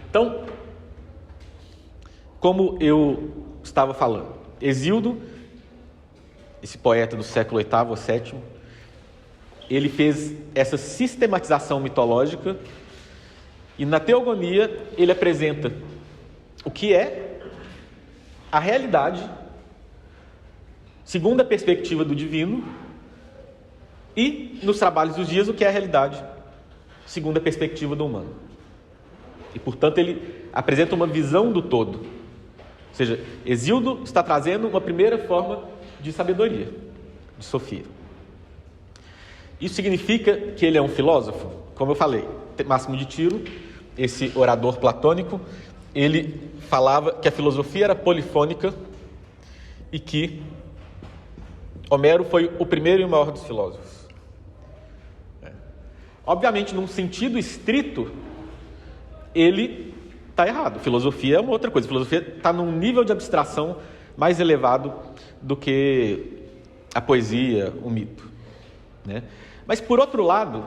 Então, como eu estava falando, Hesíodo, esse poeta do século VIII ou VII, ele fez essa sistematização mitológica e na Teogonia ele apresenta o que é a realidade segundo a perspectiva do divino e nos trabalhos dos dias o que é a realidade segundo a perspectiva do humano. E, portanto, ele apresenta uma visão do todo. Ou seja, Hesíodo está trazendo uma primeira forma de sabedoria, de sofia. Isso significa que ele é um filósofo? Como eu falei, Máximo de Tiro, esse orador platônico, ele falava que a filosofia era polifônica e que Homero foi o primeiro e o maior dos filósofos. Obviamente, num sentido estrito, ele está errado. Filosofia é uma outra coisa. Filosofia está num nível de abstração mais elevado do que a poesia, o mito, né? Mas, por outro lado,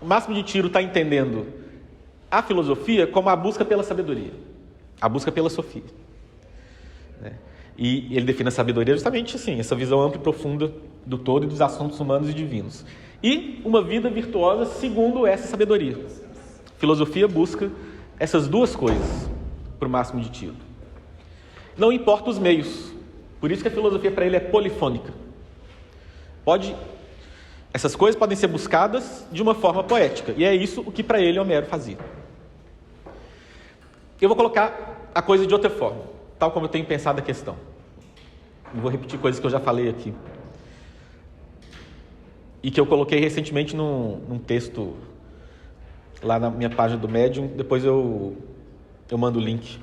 o Máximo de Tiro está entendendo a filosofia como a busca pela sabedoria, a busca pela sofia, né? E ele define a sabedoria justamente assim, essa visão ampla e profunda do todo e dos assuntos humanos e divinos. E uma vida virtuosa segundo essa sabedoria. Filosofia busca essas duas coisas para o Máximo de Tiro. Não importa os meios. Por isso que a filosofia para ele é polifônica. Essas coisas podem ser buscadas de uma forma poética. E é isso o que para ele Homero fazia. Eu vou colocar a coisa de outra forma, tal como eu tenho pensado a questão. Eu vou repetir coisas que eu já falei aqui. E que eu coloquei recentemente num texto lá na minha página do Medium. Depois eu mando o link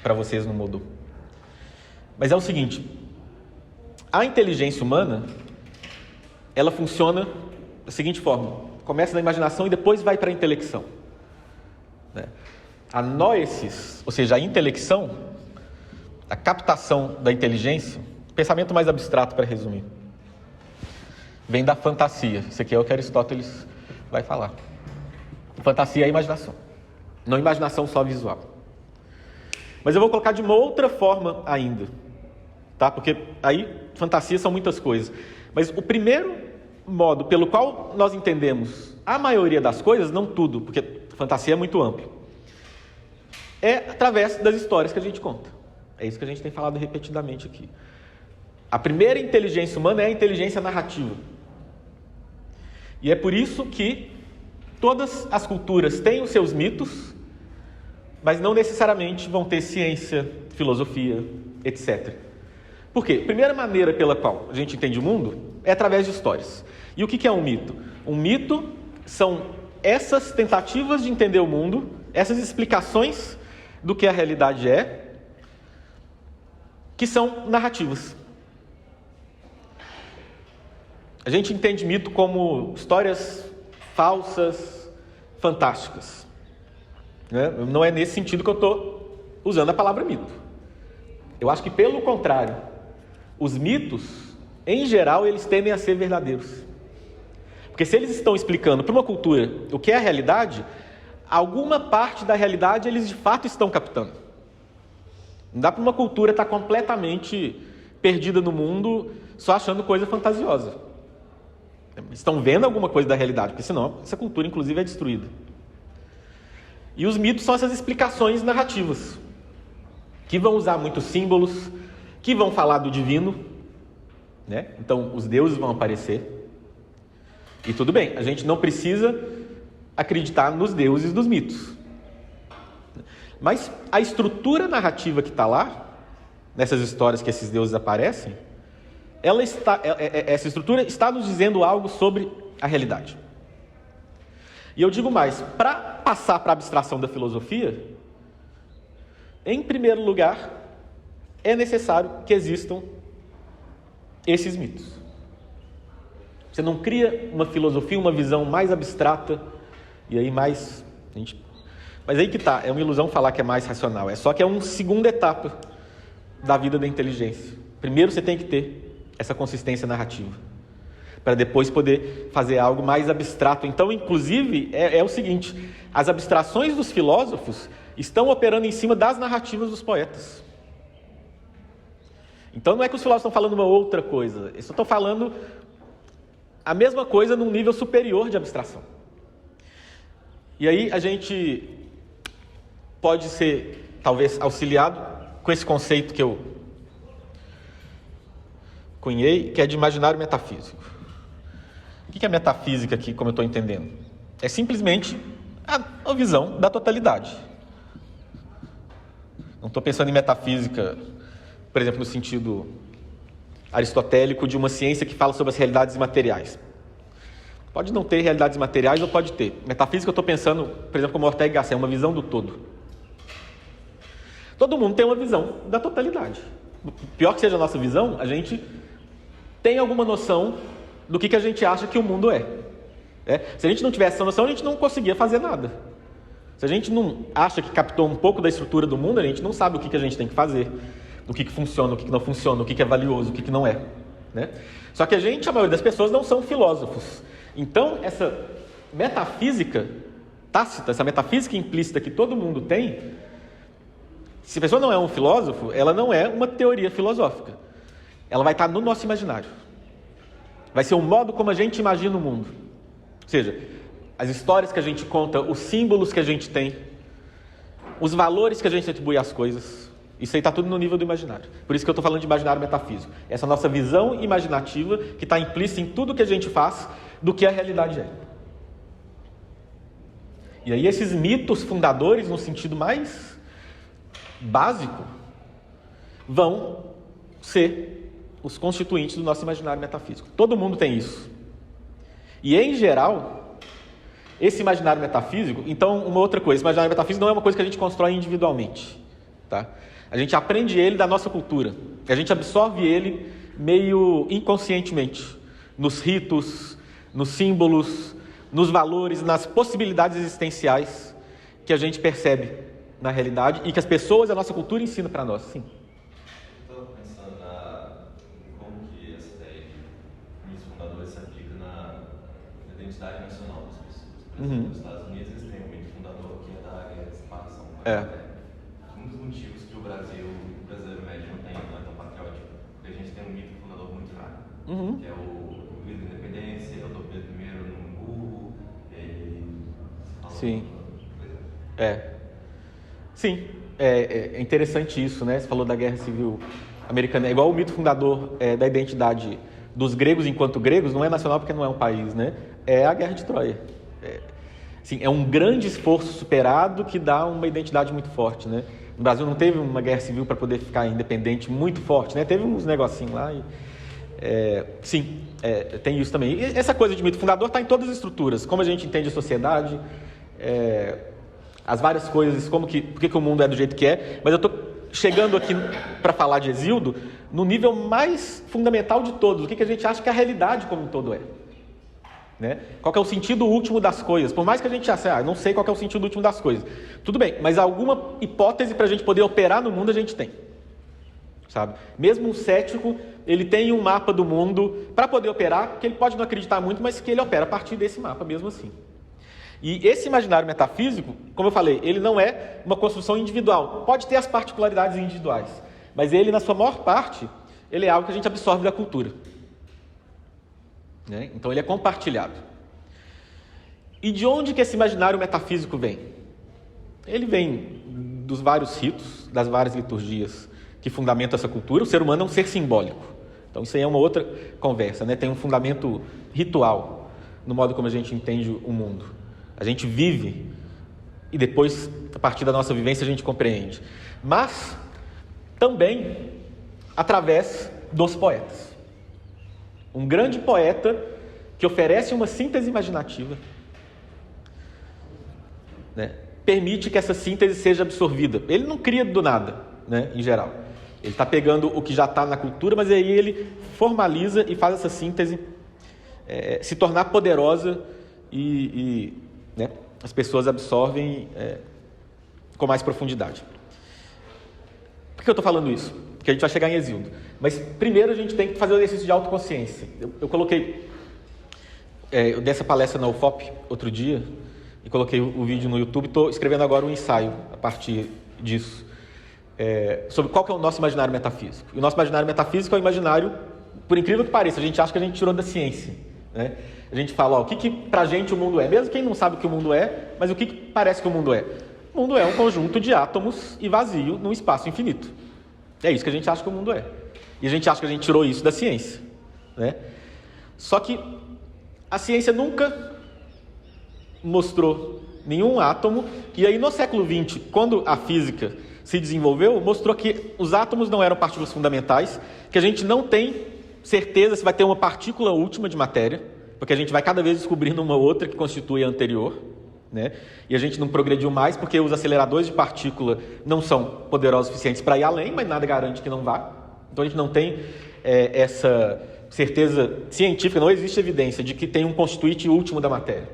para vocês no Moodle. Mas é o seguinte: a inteligência humana, ela funciona da seguinte forma: começa na imaginação e depois vai para a intelecção, né? A noesis, ou seja, a intelecção, a captação da inteligência, pensamento mais abstrato para resumir, vem da fantasia. Isso aqui é o que Aristóteles vai falar. Fantasia é a imaginação, não imaginação só visual. Mas eu vou colocar de uma outra forma ainda, tá? Porque aí fantasia são muitas coisas. Mas o primeiro modo pelo qual nós entendemos a maioria das coisas, não tudo, porque fantasia é muito amplo, é através das histórias que a gente conta. É isso que a gente tem falado repetidamente aqui. A primeira inteligência humana é a inteligência narrativa. E é por isso que todas as culturas têm os seus mitos, mas não necessariamente vão ter ciência, filosofia, etc. Por quê? A primeira maneira pela qual a gente entende o mundo é através de histórias. E o que é um mito? Um mito são essas tentativas de entender o mundo, essas explicações do que a realidade é, que são narrativas. A gente entende mito como histórias falsas, fantásticas, né? Não é nesse sentido que eu estou usando a palavra mito. Eu acho que, pelo contrário, os mitos, em geral, eles tendem a ser verdadeiros. Porque se eles estão explicando para uma cultura o que é a realidade, alguma parte da realidade eles de fato estão captando. Não dá para uma cultura estar completamente perdida no mundo só achando coisa fantasiosa. Estão vendo alguma coisa da realidade, porque senão essa cultura inclusive é destruída. E os mitos são essas explicações narrativas, que vão usar muitos símbolos, que vão falar do divino, né? Então os deuses vão aparecer. E tudo bem, a gente não precisa acreditar nos deuses dos mitos. Mas a estrutura narrativa que está lá, nessas histórias que esses deuses aparecem, essa estrutura está nos dizendo algo sobre a realidade. E eu digo mais, para passar para a abstração da filosofia, em primeiro lugar, é necessário que existam esses mitos. Você não cria uma filosofia, uma visão mais abstrata, e aí mais... Mas aí que está, é uma ilusão falar que é mais racional, é só que é uma segunda etapa da vida da inteligência. Primeiro você tem que ter essa consistência narrativa. para depois poder fazer algo mais abstrato. Então, inclusive, é o seguinte, as abstrações dos filósofos estão operando em cima das narrativas dos poetas. Então, não é que os filósofos estão falando uma outra coisa, eles estão falando a mesma coisa num nível superior de abstração. E aí a gente pode ser, talvez, auxiliado com esse conceito que eu cunhei, que é de imaginário metafísico. O que é metafísica aqui, como eu estou entendendo? É simplesmente a visão da totalidade. Não estou pensando em metafísica, por exemplo, no sentido aristotélico de uma ciência que fala sobre as realidades imateriais. Pode não ter realidades materiais ou pode ter. Metafísica eu estou pensando, por exemplo, como Ortega y Gasset, uma visão do todo. Todo mundo tem uma visão da totalidade. Pior que seja a nossa visão, a gente tem alguma noção do que a gente acha que o mundo é. Se a gente não tivesse essa noção, a gente não conseguia fazer nada. Se a gente não acha que captou um pouco da estrutura do mundo, a gente não sabe o que a gente tem que fazer, o que funciona, o que não funciona, o que é valioso, o que não é. Só que a maioria das pessoas não são filósofos. Então, essa metafísica tácita, essa metafísica implícita que todo mundo tem, se a pessoa não é um filósofo, ela não é uma teoria filosófica. Ela vai estar no nosso imaginário. Vai ser o modo como a gente imagina o mundo. Ou seja, as histórias que a gente conta, os símbolos que a gente tem, os valores que a gente atribui às coisas. Isso aí está tudo no nível do imaginário. Por isso que eu estou falando de imaginário metafísico. Essa nossa visão imaginativa que está implícita em tudo que a gente faz do que a realidade é. E aí esses mitos fundadores, no sentido mais básico, vão ser os constituintes do nosso imaginário metafísico. Todo mundo tem isso. E, em geral, esse imaginário metafísico... Então, uma outra coisa, esse imaginário metafísico não é uma coisa que a gente constrói individualmente. Tá? A gente aprende ele da nossa cultura. A gente absorve ele meio inconscientemente. Nos ritos, nos símbolos, nos valores, nas possibilidades existenciais que a gente percebe na realidade e que as pessoas da nossa cultura ensinam para nós. Sim. Estou pensando em como que essa ideia de mitos fundadores se aplica na identidade nacional das pessoas. Por exemplo, nos Estados Unidos eles têm um mito fundador que é da guerra de separação. Um dos motivos que o brasileiro médio não é tão patriótico, porque a gente tem um mito fundador muito fraco, que é o grito da independência, é o Dom Pedro I no burro, Sim. Sim, é interessante isso, né? Você falou da Guerra Civil Americana. É igual o mito fundador da identidade dos gregos enquanto gregos, não é nacional porque não é um país, né? É a Guerra de Troia. É um grande esforço superado que dá uma identidade muito forte, né? No Brasil não teve uma guerra civil para poder ficar independente muito forte, né? Teve uns negocinhos lá e... tem isso também. E essa coisa de mito fundador está em todas as estruturas. Como a gente entende a sociedade, as várias coisas, por que o mundo é do jeito que é. Mas eu estou chegando aqui para falar de Hesíodo no nível mais fundamental de todos. O que a gente acha que a realidade como um todo é. Né? Qual que é o sentido último das coisas? Por mais que a gente ache, não sei qual que é o sentido último das coisas. Tudo bem, mas alguma hipótese para a gente poder operar no mundo a gente tem. Sabe? Mesmo um cético, ele tem um mapa do mundo para poder operar, que ele pode não acreditar muito, mas que ele opera a partir desse mapa mesmo assim. E esse imaginário metafísico, como eu falei, ele não é uma construção individual. Pode ter as particularidades individuais, mas ele, na sua maior parte, ele é algo que a gente absorve da cultura. Né? Então ele é compartilhado. E de onde que esse imaginário metafísico vem? Ele vem dos vários ritos, das várias liturgias que fundamentam essa cultura. O ser humano é um ser simbólico. Então isso aí é uma outra conversa, né? Tem um fundamento ritual no modo como a gente entende o mundo. A gente vive e depois, a partir da nossa vivência, a gente compreende. Mas também através dos poetas. Um grande poeta que oferece uma síntese imaginativa, né, permite que essa síntese seja absorvida. Ele não cria do nada, né, em geral. Ele está pegando o que já está na cultura, mas aí ele formaliza e faz essa síntese se tornar poderosa né, as pessoas absorvem com mais profundidade. Por que eu estou falando isso? Porque a gente vai chegar em Hesíodo. Mas primeiro a gente tem que fazer o exercício de autoconsciência. Eu coloquei Eu dei essa palestra na UFOP outro dia e coloquei o vídeo no YouTube. Estou escrevendo agora um ensaio a partir disso, sobre qual que é o nosso imaginário metafísico. E o nosso imaginário metafísico é o imaginário, por incrível que pareça, a gente acha que a gente tirou da ciência, né? A gente fala, o que pra gente o mundo é? Mesmo quem não sabe o que o mundo é, mas o que parece que o mundo é? O mundo é um conjunto de átomos e vazio num espaço infinito. É isso que a gente acha que o mundo é. E a gente acha que a gente tirou isso da ciência, né? Só que a ciência nunca mostrou nenhum átomo, e aí no século XX, quando a física se desenvolveu, mostrou que os átomos não eram partículas fundamentais, que a gente não tem certeza se vai ter uma partícula última de matéria, porque a gente vai cada vez descobrindo uma outra que constitui a anterior, né? E a gente não progrediu mais porque os aceleradores de partícula não são poderosos o suficientes para ir além, mas nada garante que não vá. Então a gente não tem essa certeza científica, não existe evidência de que tem um constituinte último da matéria,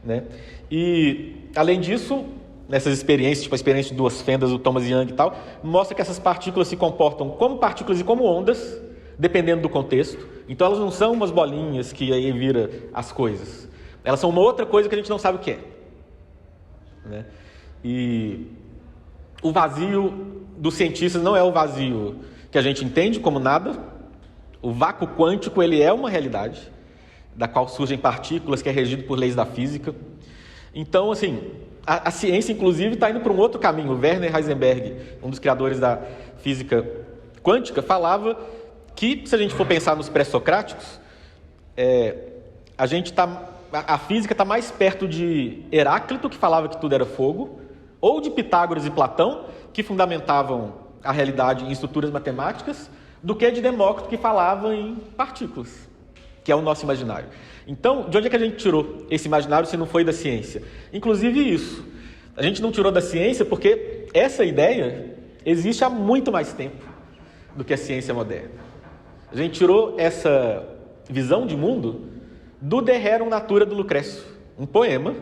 né? E além disso, nessas experiências, tipo a experiência de duas fendas do Thomas Young e tal, mostra que essas partículas se comportam como partículas e como ondas, dependendo do contexto. Então elas não são umas bolinhas que aí vira as coisas. Elas são uma outra coisa que a gente não sabe o que é, né? E o vazio dos cientistas não é o vazio que a gente entende como nada. O vácuo quântico, ele é uma realidade, da qual surgem partículas, que é regido por leis da física. Então, assim, a ciência, inclusive, está indo para um outro caminho. O Werner Heisenberg, um dos criadores da física quântica, falava que, se a gente for pensar nos pré-socráticos, a física está mais perto de Heráclito, que falava que tudo era fogo, ou de Pitágoras e Platão, que fundamentavam a realidade em estruturas matemáticas, do que de Demócrito, que falava em partículas, que é o nosso imaginário. Então, de onde é que a gente tirou esse imaginário se não foi da ciência? Inclusive isso. A gente não tirou da ciência porque essa ideia existe há muito mais tempo do que a ciência moderna. A gente tirou essa visão de mundo do De Rerum Natura do Lucrécio, um poema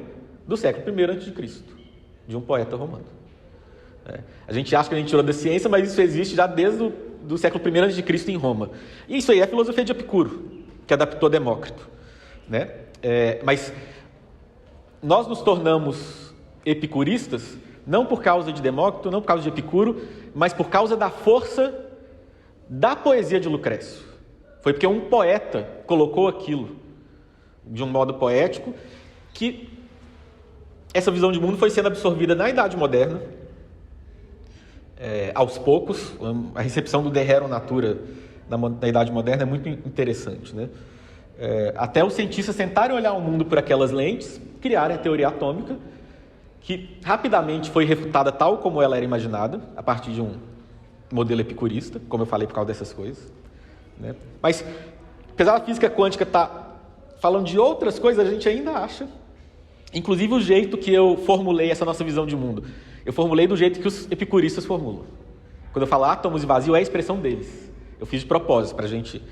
do século I a.C., de um poeta romano. A gente acha que a gente tirou da ciência, mas isso existe já desde o século I a.C. em Roma. E isso aí é a filosofia de Epicuro, que adaptou Demócrito, né? Mas nós nos tornamos epicuristas não por causa de Demócrito, não por causa de Epicuro, mas por causa da força da poesia de Lucrécio. Foi porque um poeta colocou aquilo de um modo poético que essa visão de mundo foi sendo absorvida na Idade Moderna, aos poucos. A recepção do De Rerum Natura na Idade Moderna é muito interessante, né? Até os cientistas tentarem olhar o mundo por aquelas lentes, criarem a teoria atômica, que rapidamente foi refutada tal como ela era imaginada, a partir de um modelo epicurista, como eu falei, por causa dessas coisas, né? Mas, apesar da física quântica estar falando de outras coisas, a gente ainda acha, inclusive o jeito que eu formulei essa nossa visão de mundo, eu formulei do jeito que os epicuristas formulam. Quando eu falo átomos e vazio, é a expressão deles. Eu fiz de propósito, para a gente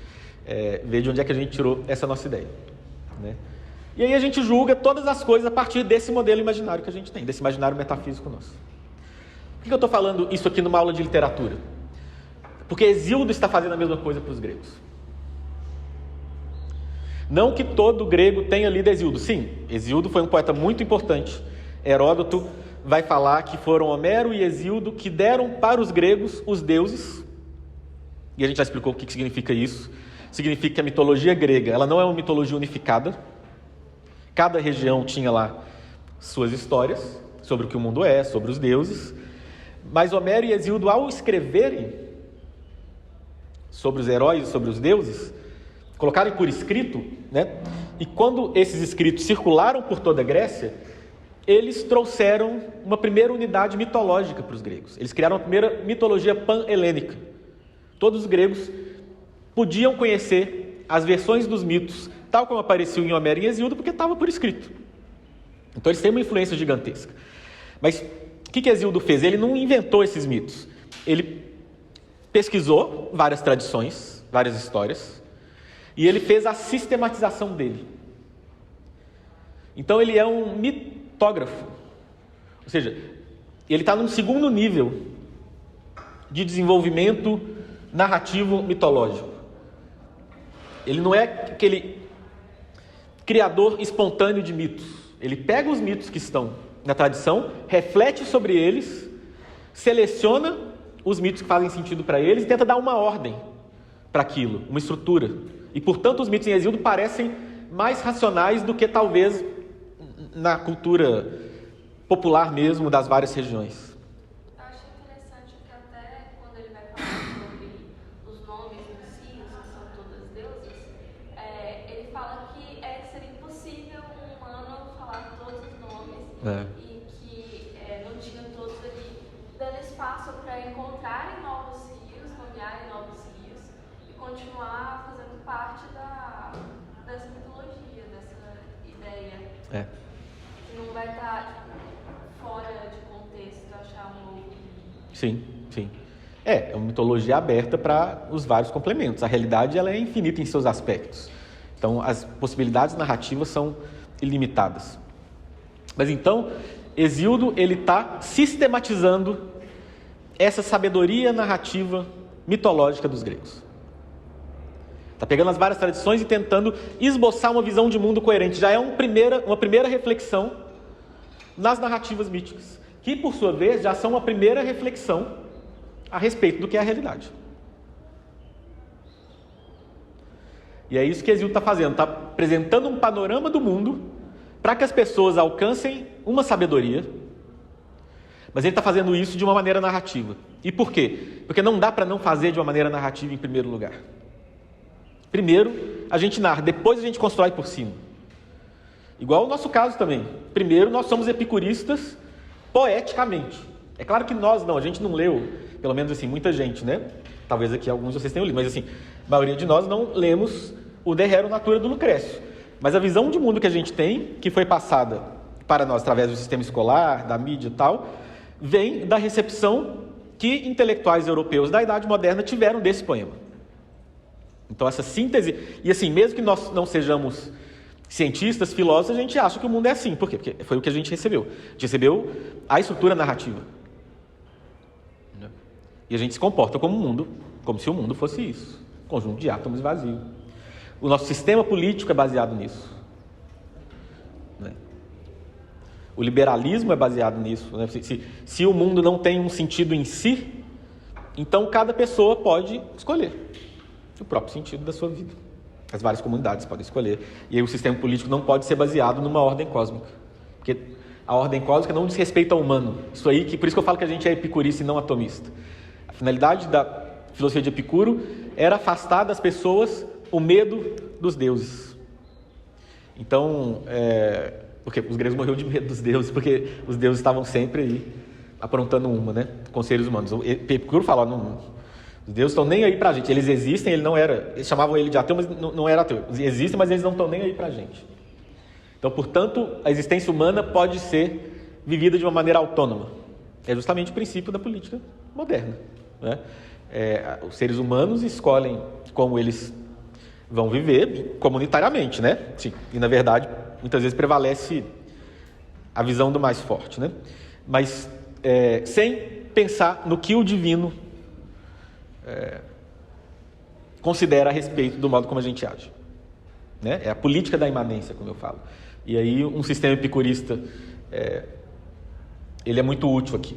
ver de onde é que a gente tirou essa nossa ideia, né? E aí a gente julga todas as coisas a partir desse modelo imaginário que a gente tem, desse imaginário metafísico nosso. Por que eu estou falando isso aqui numa aula de literatura? Porque Hesíodo está fazendo a mesma coisa para os gregos. Não que todo grego tenha lido Hesíodo. Sim, Hesíodo foi um poeta muito importante. Heródoto vai falar que foram Homero e Hesíodo que deram para os gregos os deuses. E a gente já explicou o que significa isso. Significa que a mitologia grega, ela não é uma mitologia unificada. Cada região tinha lá suas histórias sobre o que o mundo é, sobre os deuses. Mas Homero e Hesíodo, ao escreverem sobre os heróis e sobre os deuses, colocaram por escrito, né? E quando esses escritos circularam por toda a Grécia, eles trouxeram uma primeira unidade mitológica para os gregos. Eles criaram a primeira mitologia pan-helênica. Todos os gregos podiam conhecer as versões dos mitos, tal como apareciam em Homero e Hesíodo, porque estava por escrito. Então eles têm uma influência gigantesca. Mas o que Hesíodo fez? Ele não inventou esses mitos. Ele pesquisou várias tradições, várias histórias, e ele fez a sistematização dele. Então ele é um mitógrafo. Ou seja, ele está num segundo nível de desenvolvimento narrativo mitológico. Ele não é aquele criador espontâneo de mitos. Ele pega os mitos que estão na tradição, reflete sobre eles, seleciona os mitos que fazem sentido para eles e tenta dar uma ordem para aquilo, uma estrutura. E, portanto, os mitos em Hesíodo parecem mais racionais do que talvez na cultura popular mesmo das várias regiões. Eu acho interessante que até quando ele vai falar sobre os nomes dos rios, que são todas deusas, ele fala que seria impossível um humano falar todos os nomes e que não tinha todos ali, dando espaço para encontrarem novos rios, nomearem novos rios e continuar fazendo parte dessa mitologia, dessa ideia. Que não vai estar fora de contexto, achar um novo. Sim. É uma mitologia aberta para os vários complementos. A realidade ela é infinita em seus aspectos. Então, as possibilidades narrativas são ilimitadas. Mas então, Hesíodo ele está sistematizando essa sabedoria narrativa mitológica dos gregos. Está pegando as várias tradições e tentando esboçar uma visão de mundo coerente. Já é uma primeira reflexão nas narrativas míticas, que, por sua vez, já são uma primeira reflexão a respeito do que é a realidade. E é isso que Hesíodo está fazendo, está apresentando um panorama do mundo para que as pessoas alcancem uma sabedoria, mas ele está fazendo isso de uma maneira narrativa. E por quê? Porque não dá para não fazer de uma maneira narrativa em primeiro lugar. Primeiro, a gente narra, depois a gente constrói por cima. Igual o nosso caso também. Primeiro, nós somos epicuristas poeticamente. É claro que nós não, a gente não leu, pelo menos assim, muita gente, né? Talvez aqui alguns de vocês tenham lido, mas assim, a maioria de nós não lemos o De Rerum Natura do Lucrécio. Mas a visão de mundo que a gente tem, que foi passada para nós através do sistema escolar, da mídia e tal, vem da recepção que intelectuais europeus da Idade Moderna tiveram desse poema. Então essa síntese, e assim, mesmo que nós não sejamos cientistas, filósofos, a gente acha que o mundo é assim. Por quê? Porque foi o que a gente recebeu. A gente recebeu a estrutura narrativa. E a gente se comporta como um mundo, como se o mundo fosse isso. Um conjunto de átomos vazios. O nosso sistema político é baseado nisso. O liberalismo é baseado nisso. Se o mundo não tem um sentido em si, então cada pessoa pode escolher o próprio sentido da sua vida. As várias comunidades podem escolher. E aí o sistema político não pode ser baseado numa ordem cósmica. Porque a ordem cósmica não diz respeito ao humano. Isso aí, por isso que eu falo que a gente é epicurista e não atomista. A finalidade da filosofia de Epicuro era afastar das pessoas o medo dos deuses. Então, porque os gregos morreram de medo dos deuses, porque os deuses estavam sempre aí aprontando uma, né, com os seres humanos. O Epicuro fala, os deuses estão nem aí pra gente. Eles existem, eles chamavam ele de ateu, mas não era ateu. Eles existem, mas eles não estão nem aí pra gente. Então, portanto, a existência humana pode ser vivida de uma maneira autônoma. É justamente o princípio da política moderna, né? Os seres humanos escolhem como eles vão viver comunitariamente, né? Sim. E, na verdade, muitas vezes prevalece a visão do mais forte, né? Mas sem pensar no que o divino considera a respeito do modo como a gente age, né? É a política da imanência, como eu falo. E aí um sistema epicurista ele é muito útil aqui.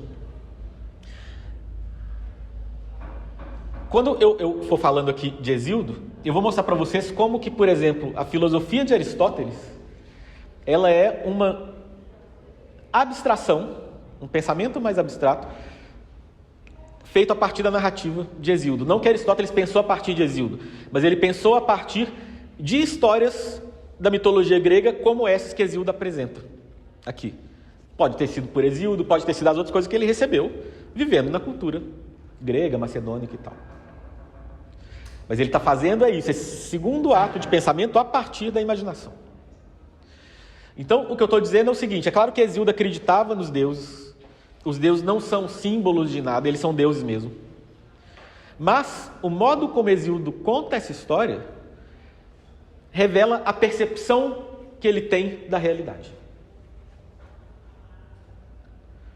Quando eu for falando aqui de Hesíodo, eu vou mostrar para vocês como que, por exemplo, a filosofia de Aristóteles ela é uma abstração, um pensamento mais abstrato feito a partir da narrativa de Hesíodo. Não que Aristóteles pensou a partir de Hesíodo, mas ele pensou a partir de histórias da mitologia grega como essas que Hesíodo apresenta aqui. Pode ter sido por Hesíodo, pode ter sido as outras coisas que ele recebeu vivendo na cultura grega, macedônica e tal. Mas ele está fazendo isso, esse segundo ato de pensamento a partir da imaginação. Então, o que eu estou dizendo é o seguinte, é claro que Hesíodo acreditava nos deuses. Os deuses não são símbolos de nada, eles são deuses mesmo. Mas o modo como Hesíodo conta essa história revela a percepção que ele tem da realidade.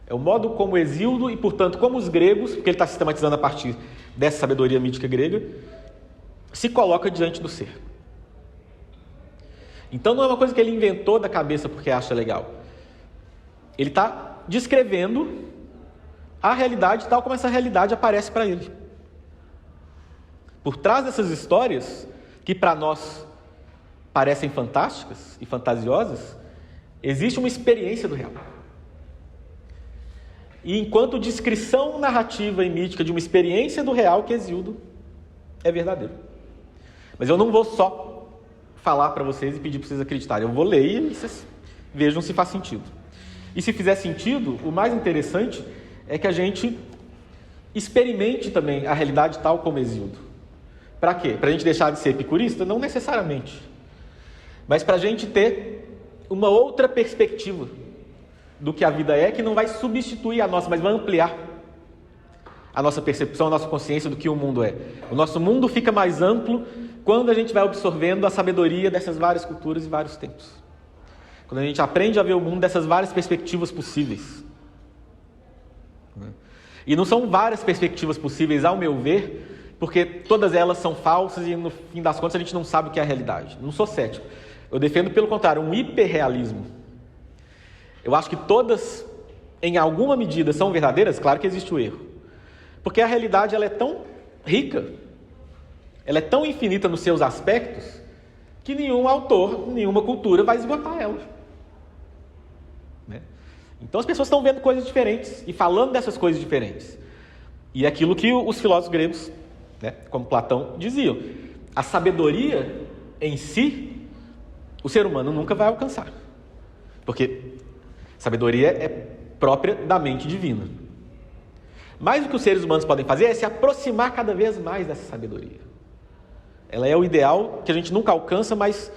É o modo como Hesíodo e, portanto, como os gregos, porque ele está sistematizando a partir dessa sabedoria mítica grega, se coloca diante do ser. Então não é uma coisa que ele inventou da cabeça porque acha legal. Ele está descrevendo a realidade tal como essa realidade aparece para ele. Por trás dessas histórias, que para nós parecem fantásticas e fantasiosas, existe uma experiência do real. E enquanto descrição narrativa e mítica de uma experiência do real, que Hesíodo é verdadeiro. Mas eu não vou só falar para vocês e pedir para vocês acreditarem. Eu vou ler e vocês vejam se faz sentido. E se fizer sentido, o mais interessante é que a gente experimente também a realidade tal como Hesíodo. Para quê? Para a gente deixar de ser epicurista? Não necessariamente. Mas para a gente ter uma outra perspectiva do que a vida é, que não vai substituir a nossa, mas vai ampliar a nossa percepção, a nossa consciência do que o mundo é. O nosso mundo fica mais amplo quando a gente vai absorvendo a sabedoria dessas várias culturas e vários tempos. Quando a gente aprende a ver o mundo dessas várias perspectivas possíveis. E não são várias perspectivas possíveis, ao meu ver, porque todas elas são falsas e no fim das contas a gente não sabe o que é a realidade. Não sou cético. Eu defendo, pelo contrário, um hiperrealismo. Eu acho que todas, em alguma medida, são verdadeiras. Claro que existe o erro. Porque a realidade ela é tão rica, ela é tão infinita nos seus aspectos, que nenhum autor, nenhuma cultura vai esgotar ela. Né? Então as pessoas estão vendo coisas diferentes e falando dessas coisas diferentes. E é aquilo que os filósofos gregos, né, como Platão, diziam. A sabedoria em si, o ser humano nunca vai alcançar. Porque sabedoria é própria da mente divina. Mas o que os seres humanos podem fazer é se aproximar cada vez mais dessa sabedoria. Ela é o ideal que a gente nunca alcança, mas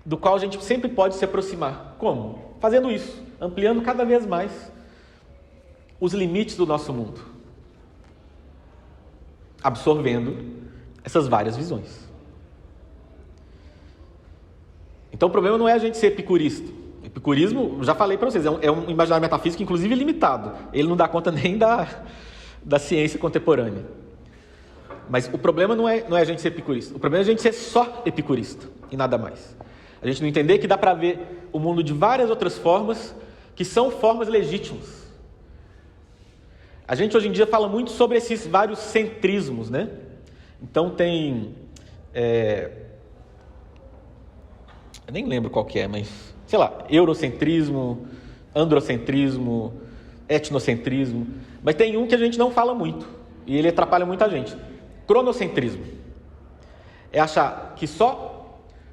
do qual a gente sempre pode se aproximar. Como? Fazendo isso, ampliando cada vez mais os limites do nosso mundo. Absorvendo essas várias visões. Então o problema não é a gente ser epicurista. Epicurismo, já falei para vocês, é um imaginário metafísico, inclusive limitado. Ele não dá conta nem da ciência contemporânea. Mas o problema não é a gente ser epicurista. O problema é a gente ser só epicurista e nada mais. A gente não entender que dá para ver o mundo de várias outras formas, que são formas legítimas. A gente hoje em dia fala muito sobre esses vários centrismos, né? Então tem... eu nem lembro qual que é, mas... sei lá, eurocentrismo, androcentrismo, etnocentrismo. Mas tem um que a gente não fala muito, e ele atrapalha muita gente. Cronocentrismo. É achar que só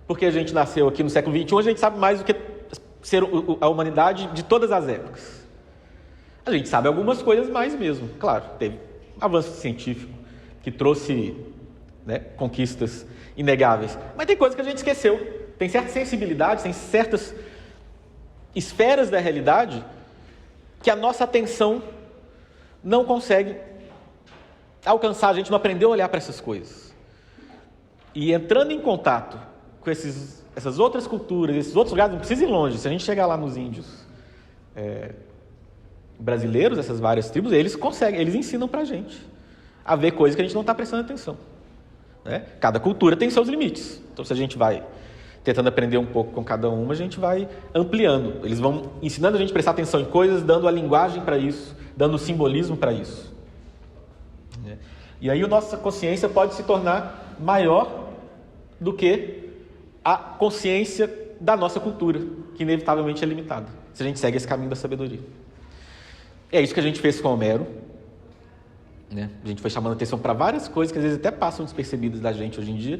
porque a gente nasceu aqui no século XXI, a gente sabe mais do que ser a humanidade de todas as épocas. A gente sabe algumas coisas mais mesmo. Claro, teve avanço científico que trouxe, né, conquistas inegáveis. Mas tem coisas que a gente esqueceu. Tem certas sensibilidades, tem certas esferas da realidade que a nossa atenção não consegue alcançar. A gente não aprendeu a olhar para essas coisas. E entrando em contato com essas outras culturas, esses outros lugares, não precisa ir longe. Se a gente chegar lá nos índios brasileiros, essas várias tribos, eles conseguem, eles ensinam para a gente a ver coisas que a gente não está prestando atenção. Né? Cada cultura tem seus limites. Então, se a gente vai tentando aprender um pouco com cada uma, a gente vai ampliando. Eles vão ensinando a gente a prestar atenção em coisas, dando a linguagem para isso, dando o simbolismo para isso. E aí a nossa consciência pode se tornar maior do que a consciência da nossa cultura, que inevitavelmente é limitada, se a gente segue esse caminho da sabedoria. É isso que a gente fez com Homero. Né? A gente foi chamando atenção para várias coisas que às vezes até passam despercebidas da gente hoje em dia.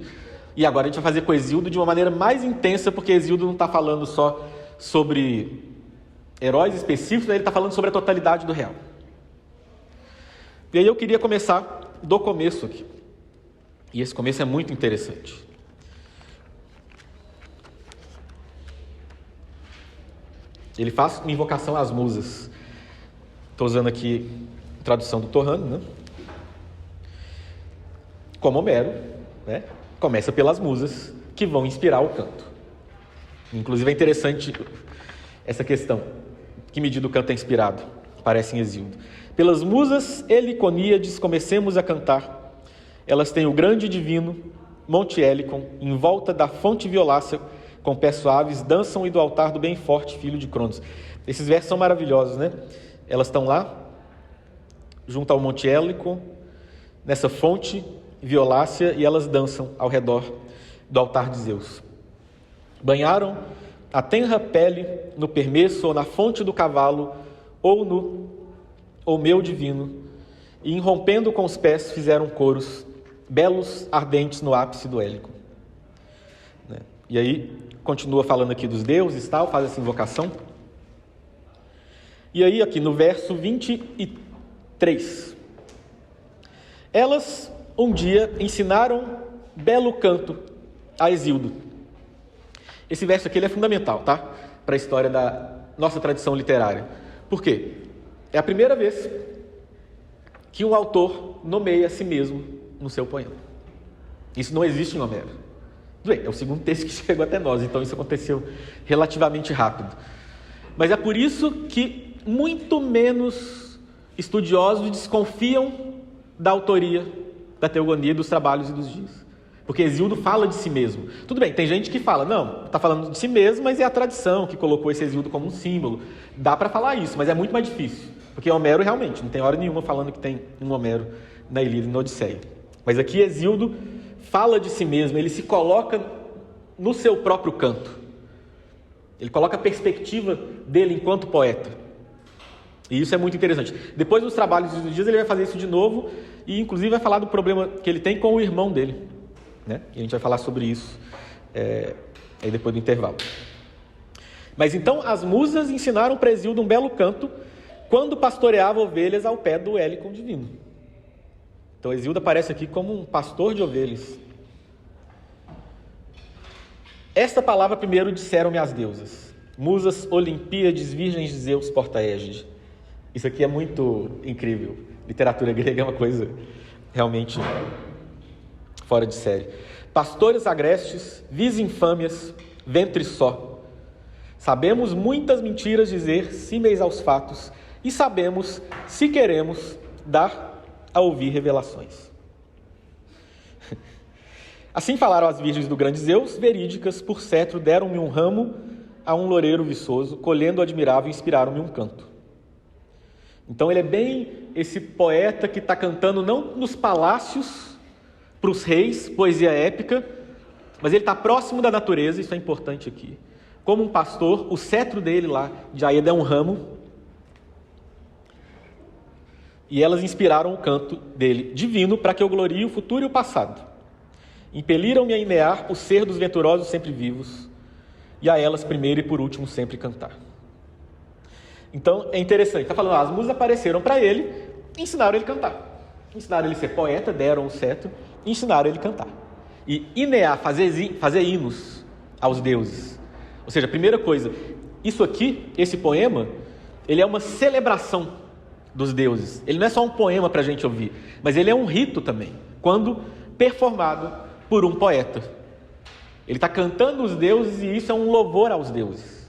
E agora a gente vai fazer com Hesíodo de uma maneira mais intensa, porque Hesíodo não está falando só sobre heróis específicos, ele está falando sobre a totalidade do real. E aí eu queria começar do começo aqui. E esse começo é muito interessante. Ele faz uma invocação às musas. Estou usando aqui a tradução do Torrano, né? Como Homero, né? Começa pelas musas, que vão inspirar o canto. Inclusive é interessante essa questão. Que medida o canto é inspirado? Parece em Hesíodo. Pelas musas heliconíades comecemos a cantar. Elas têm o grande e divino Monte Helicon, em volta da fonte violácea, com pés suaves, dançam e do altar do bem forte filho de Cronos. Esses versos são maravilhosos, né? Elas estão lá, junto ao Monte Hélico, nessa fonte violácea, e elas dançam ao redor do altar de Zeus. Banharam a tenra pele no permesso ou na fonte do cavalo ou no meu divino, e irrompendo com os pés fizeram coros belos, ardentes no ápice do Hélico. E aí continua falando aqui dos deuses, tal, faz essa invocação. E aí aqui no verso 23, elas um dia ensinaram belo canto a Hesíodo. Esse verso aqui ele é fundamental, tá? Para a história da nossa tradição literária. Por quê? É a primeira vez que um autor nomeia a si mesmo no seu poema. Isso não existe em Homero. Bem, é o segundo texto que chegou até nós, então isso aconteceu relativamente rápido. Mas é por isso que muito menos estudiosos desconfiam da autoria da Teogonia, dos trabalhos e dos dias. Porque Hesíodo fala de si mesmo. Tudo bem, tem gente que fala, não, está falando de si mesmo, mas é a tradição que colocou esse Hesíodo como um símbolo. Dá para falar isso, mas é muito mais difícil. Porque Homero realmente, não tem hora nenhuma falando que tem um Homero na Ilíada e na Odisseia. Mas aqui Hesíodo fala de si mesmo, ele se coloca no seu próprio canto. Ele coloca a perspectiva dele enquanto poeta. E isso é muito interessante. Depois dos trabalhos dos dias ele vai fazer isso de novo e inclusive vai falar do problema que ele tem com o irmão dele. Né? E a gente vai falar sobre isso aí depois do intervalo. Mas então as musas ensinaram para Hesíodo um belo canto quando pastoreava ovelhas ao pé do Hélicon divino. Então Hesíodo aparece aqui como um pastor de ovelhas. Esta palavra primeiro disseram-me as deusas, musas Olimpíades, virgens de Zeus, porta-égide. Isso aqui é muito incrível. Literatura grega é uma coisa realmente fora de série. Pastores agrestes, vis infâmias, ventre só. Sabemos muitas mentiras dizer, símeis aos fatos, e sabemos, se queremos, dar a ouvir revelações. Assim falaram as virgens do grande Zeus, verídicas, por cetro, deram-me um ramo a um loureiro viçoso, colhendo o admirável, inspiraram-me um canto. Então ele é bem esse poeta que está cantando não nos palácios, para os reis, poesia épica, mas ele está próximo da natureza, isso é importante aqui. Como um pastor, o cetro dele lá de Aeda é um ramo, e elas inspiraram o canto dele, divino, para que eu glorie o futuro e o passado. Impeliram-me a inear o ser dos venturosos sempre vivos, e a elas primeiro e por último sempre cantar. Então é interessante, está falando, as musas apareceram para ele e ensinaram ele a cantar. Ensinaram ele a ser poeta, deram o cetro, e ensinaram ele a cantar. E inear, fazer hinos aos deuses. Ou seja, a primeira coisa, isso aqui, esse poema, ele é uma celebração dos deuses. Ele não é só um poema para a gente ouvir, mas ele é um rito também, quando performado por um poeta. Ele está cantando os deuses e isso é um louvor aos deuses.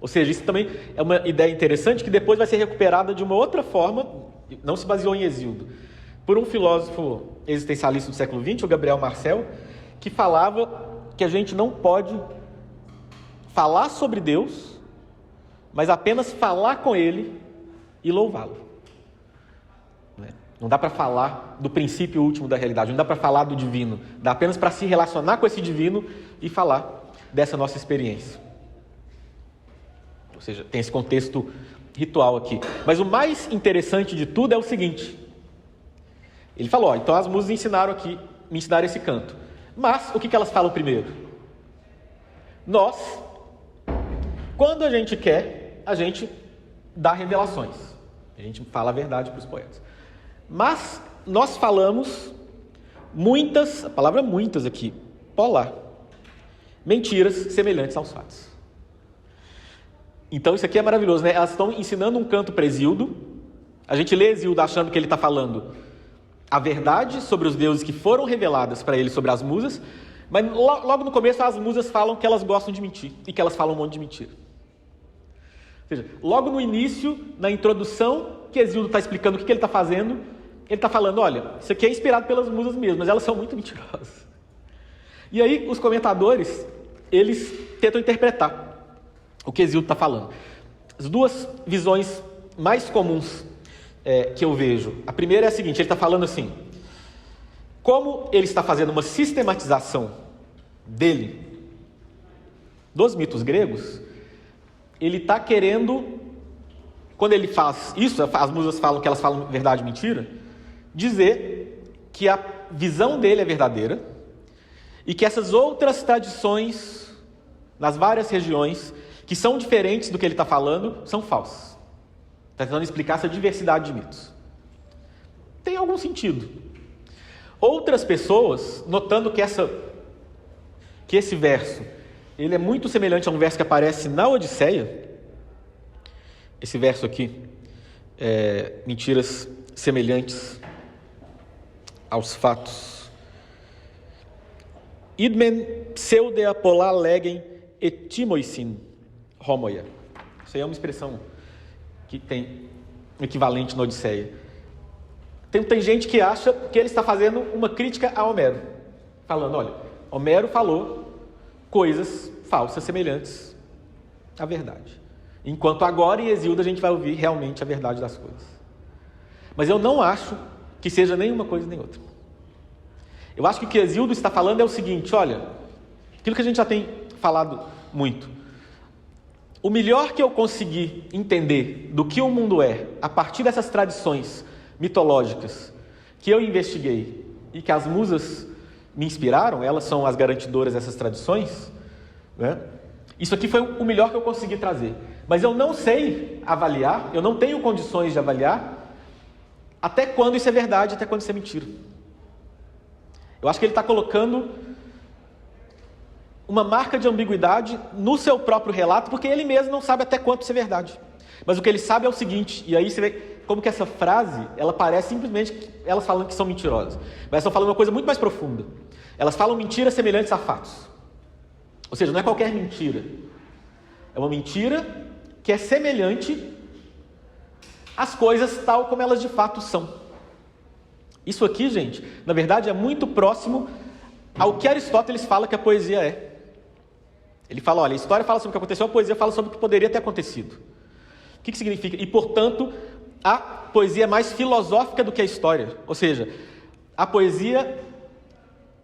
Ou seja, isso também é uma ideia interessante que depois vai ser recuperada de uma outra forma, não se baseou em Hesíodo, por um filósofo existencialista do século XX, o Gabriel Marcel, que falava que a gente não pode falar sobre Deus, mas apenas falar com Ele e louvá-lo. Não dá para falar do princípio último da realidade, não dá para falar do divino, dá apenas para se relacionar com esse divino e falar dessa nossa experiência. Ou seja, tem esse contexto ritual aqui. Mas o mais interessante de tudo é o seguinte. Ele falou, então as musas me ensinaram esse canto. Mas o que elas falam primeiro? Nós, quando a gente quer, a gente dá revelações. A gente fala a verdade para os poetas. Mas nós falamos muitas, a palavra muitas aqui, polar, mentiras semelhantes aos fatos. Então isso aqui é maravilhoso, né? Elas estão ensinando um canto para Hesíodo. A gente lê Hesíodo achando que ele está falando a verdade sobre os deuses que foram reveladas para ele sobre as musas, mas logo no começo as musas falam que elas gostam de mentir e que elas falam um monte de mentira. Ou seja, logo no início, na introdução, que Hesíodo está explicando o que ele está fazendo, ele está falando, olha, isso aqui é inspirado pelas musas mesmo, mas elas são muito mentirosas. E aí os comentadores eles tentam interpretar o que Hesíodo está falando. As duas visões mais comuns que eu vejo. A primeira é a seguinte, ele está falando assim, como ele está fazendo uma sistematização dele, dos mitos gregos, ele está querendo, quando ele faz isso, as musas falam que elas falam verdade e mentira, dizer que a visão dele é verdadeira e que essas outras tradições, nas várias regiões, que são diferentes do que ele está falando, são falsas. Está tentando explicar essa diversidade de mitos. Tem algum sentido. Outras pessoas, notando que esse verso, ele é muito semelhante a um verso que aparece na Odisseia, esse verso aqui, mentiras semelhantes aos fatos. Idmen pseude polar legem etimoisin homoia. Isso aí é uma expressão que tem um equivalente na Odisseia. Tem gente que acha que ele está fazendo uma crítica a Homero, falando, olha, Homero falou coisas falsas semelhantes à verdade. Enquanto agora em Hesíodo a gente vai ouvir realmente a verdade das coisas. Mas eu não acho que seja nenhuma coisa nem outra. Eu acho que o que Hesíodo está falando é o seguinte, olha, aquilo que a gente já tem falado muito. O melhor que eu consegui entender do que o mundo é, a partir dessas tradições mitológicas que eu investiguei e que as musas me inspiraram, elas são as garantidoras dessas tradições, né? Isso aqui foi o melhor que eu consegui trazer. Mas eu não sei avaliar, eu não tenho condições de avaliar até quando isso é verdade, até quando isso é mentira. Eu acho que ele está colocando uma marca de ambiguidade no seu próprio relato, porque ele mesmo não sabe até quanto isso é verdade. Mas o que ele sabe é o seguinte, e aí você vê como que essa frase, ela parece simplesmente elas falando que são mentirosas. Mas elas estão falando uma coisa muito mais profunda. Elas falam mentiras semelhantes a fatos. Ou seja, não é qualquer mentira. É uma mentira que é semelhante às coisas tal como elas de fato são. Isso aqui, gente, na verdade é muito próximo ao que Aristóteles fala que a poesia é. Ele fala, olha, a história fala sobre o que aconteceu, a poesia fala sobre o que poderia ter acontecido. O que significa? E, portanto, a poesia é mais filosófica do que a história. Ou seja, a poesia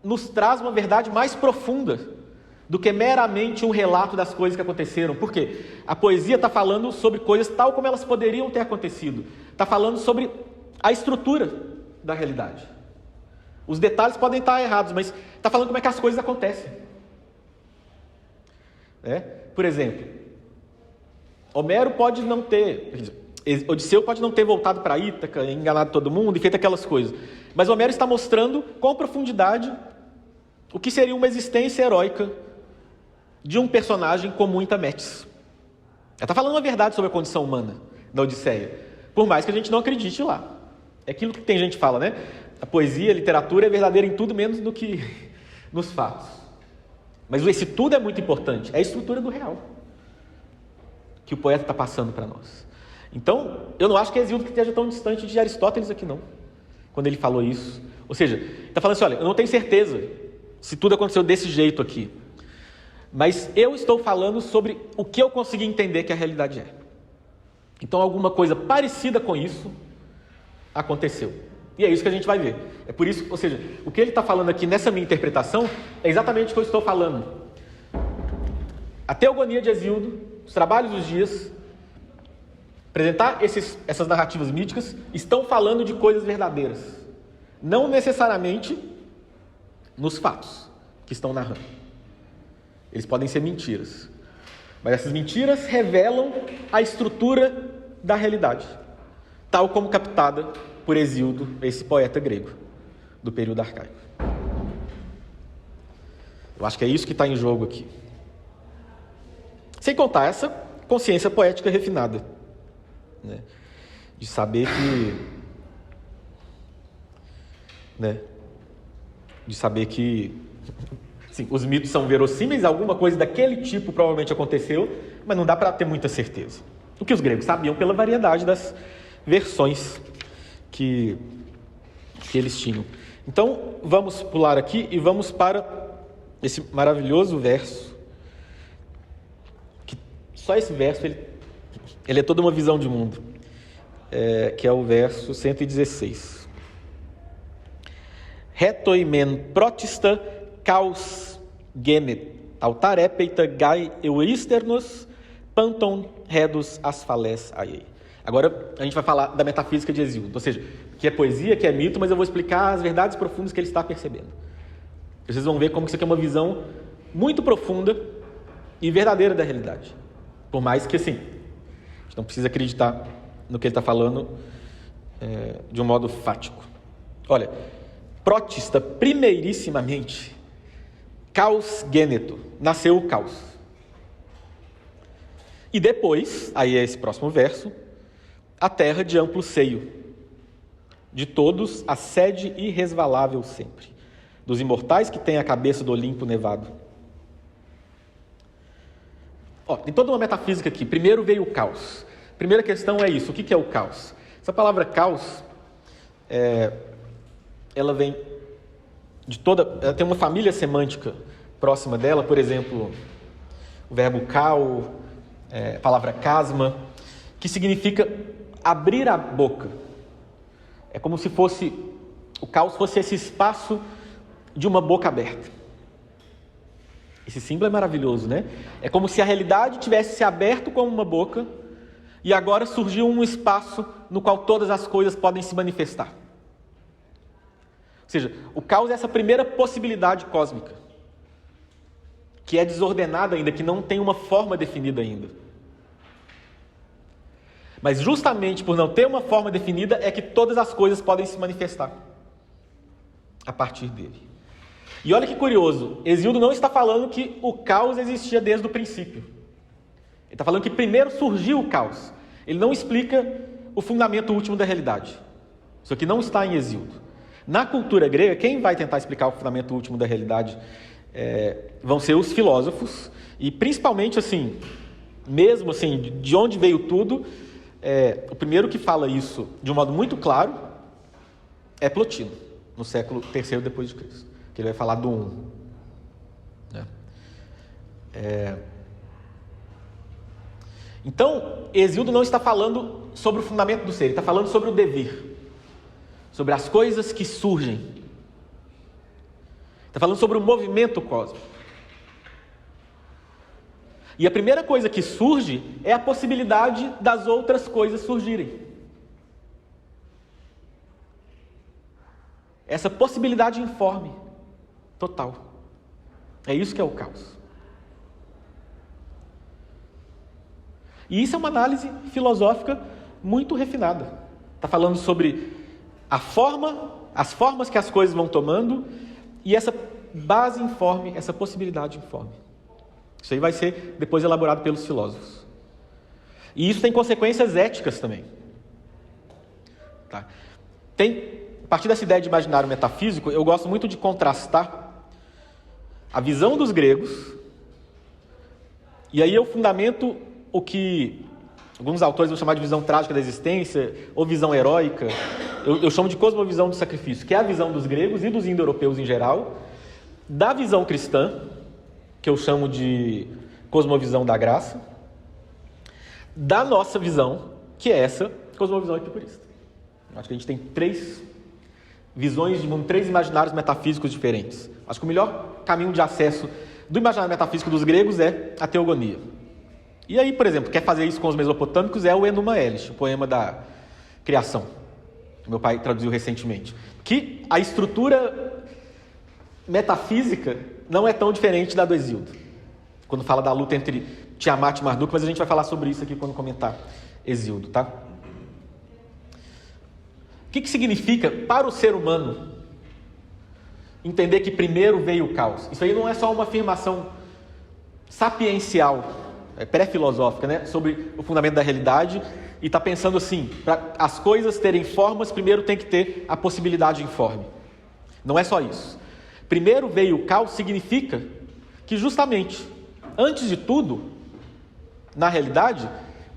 nos traz uma verdade mais profunda do que meramente um relato das coisas que aconteceram. Por quê? A poesia está falando sobre coisas tal como elas poderiam ter acontecido. Está falando sobre a estrutura da realidade. Os detalhes podem estar errados, mas está falando como é que as coisas acontecem. Por exemplo, Homero pode não ter... Odisseu pode não ter voltado para Ítaca, enganado todo mundo e feito aquelas coisas. Mas Homero está mostrando com profundidade o que seria uma existência heróica de um personagem com muita Metis. Ela está falando uma verdade sobre a condição humana da Odisseia, por mais que a gente não acredite lá. É aquilo que tem gente que fala, né? A poesia, a literatura é verdadeira em tudo menos do que nos fatos. Mas esse tudo é muito importante. É a estrutura do real que o poeta está passando para nós. Então, eu não acho que Hesíodo esteja tão distante de Aristóteles aqui, não. Quando ele falou isso. Ou seja, ele está falando assim, olha, eu não tenho certeza se tudo aconteceu desse jeito aqui. Mas eu estou falando sobre o que eu consegui entender que a realidade é. Então, alguma coisa parecida com isso aconteceu. E é isso que a gente vai ver. É por isso, ou seja, o que ele está falando aqui nessa minha interpretação é exatamente o que eu estou falando. A teogonia de Hesíodo, os trabalhos dos dias, apresentar essas narrativas míticas, estão falando de coisas verdadeiras. Não necessariamente nos fatos que estão narrando. Eles podem ser mentiras. Mas essas mentiras revelam a estrutura da realidade, tal como captada por Hesíodo, esse poeta grego do período arcaico. Eu acho que é isso que está em jogo aqui. Sem contar essa consciência poética refinada, né? De saber que sim, os mitos são verossímeis, alguma coisa daquele tipo provavelmente aconteceu, mas não dá para ter muita certeza. O que os gregos sabiam pela variedade das versões que eles tinham. Então, vamos pular aqui e vamos para esse maravilhoso verso só esse verso, ele é toda uma visão de mundo, que é o verso 116. Retoimen protista caus genet, altarepeita gai euisternos, panton redus asphales aiei. Agora a gente vai falar da metafísica de Hesíodo, ou seja, que é poesia, que é mito, mas eu vou explicar as verdades profundas que ele está percebendo. Vocês vão ver como isso aqui é uma visão muito profunda e verdadeira da realidade. Por mais que, assim, a gente não precisa acreditar no que ele está falando de um modo fático. Olha, protista, primeirissimamente, caos gêneto, nasceu o caos. E depois, aí é esse próximo verso, a terra de amplo seio, de todos a sede irresvalável sempre, dos imortais que têm a cabeça do Olimpo nevado. Tem toda uma metafísica aqui. Primeiro veio o caos. Primeira questão é isso, o que é o caos? Essa palavra caos, ela vem de ela tem uma família semântica próxima dela, por exemplo, o verbo cao, a palavra casma, que significa abrir a boca. É como se o caos fosse esse espaço de uma boca aberta. Esse símbolo é maravilhoso, né? É como se a realidade tivesse se aberto como uma boca e agora surgiu um espaço no qual todas as coisas podem se manifestar. Ou seja, o caos é essa primeira possibilidade cósmica, que é desordenada ainda, que não tem uma forma definida ainda. Mas justamente por não ter uma forma definida é que todas as coisas podem se manifestar a partir dele. E olha que curioso, Hesíodo não está falando que o caos existia desde o princípio. Ele está falando que primeiro surgiu o caos. Ele não explica o fundamento último da realidade. Isso aqui não está em Hesíodo. Na cultura grega, quem vai tentar explicar o fundamento último da realidade vão ser os filósofos, e principalmente assim, mesmo assim, de onde veio tudo, o primeiro que fala isso de um modo muito claro é Plotino, no século III depois de Cristo, que ele vai falar do 1. Então, Hesíodo não está falando sobre o fundamento do ser, ele está falando sobre o devir, sobre as coisas que surgem. Está falando sobre o movimento cósmico. E a primeira coisa que surge é a possibilidade das outras coisas surgirem. Essa possibilidade informe, total. É isso que é o caos. E isso é uma análise filosófica muito refinada. Está falando sobre as formas que as coisas vão tomando e essa base informe, essa possibilidade informe. Isso aí vai ser depois elaborado pelos filósofos. E isso tem consequências éticas também. Tá? A partir dessa ideia de imaginário metafísico, eu gosto muito de contrastar a visão dos gregos, e aí eu fundamento o que alguns autores vão chamar de visão trágica da existência, ou visão heróica. Eu chamo de cosmovisão do sacrifício, que é a visão dos gregos e dos indo-europeus em geral, da visão cristã, que eu chamo de cosmovisão da graça, da nossa visão, que é essa cosmovisão epicurista. Acho que a gente tem 3 visões de mundo, 3 imaginários metafísicos diferentes. Acho que o melhor caminho de acesso do imaginário metafísico dos gregos é a teogonia. E aí, por exemplo, quer fazer isso com os mesopotâmicos é o Enuma Elish, o poema da criação, que meu pai traduziu recentemente. Que a estrutura metafísica não é tão diferente da do Hesíodo, quando fala da luta entre Tiamat e Marduk, mas a gente vai falar sobre isso aqui quando comentar Hesíodo, tá? O que significa para o ser humano entender que primeiro veio o caos? Isso aí não é só uma afirmação sapiencial, pré-filosófica, né, sobre o fundamento da realidade, e está pensando assim, para as coisas terem formas, primeiro tem que ter a possibilidade informe. Não é só isso. Primeiro veio o caos significa que justamente, antes de tudo, na realidade,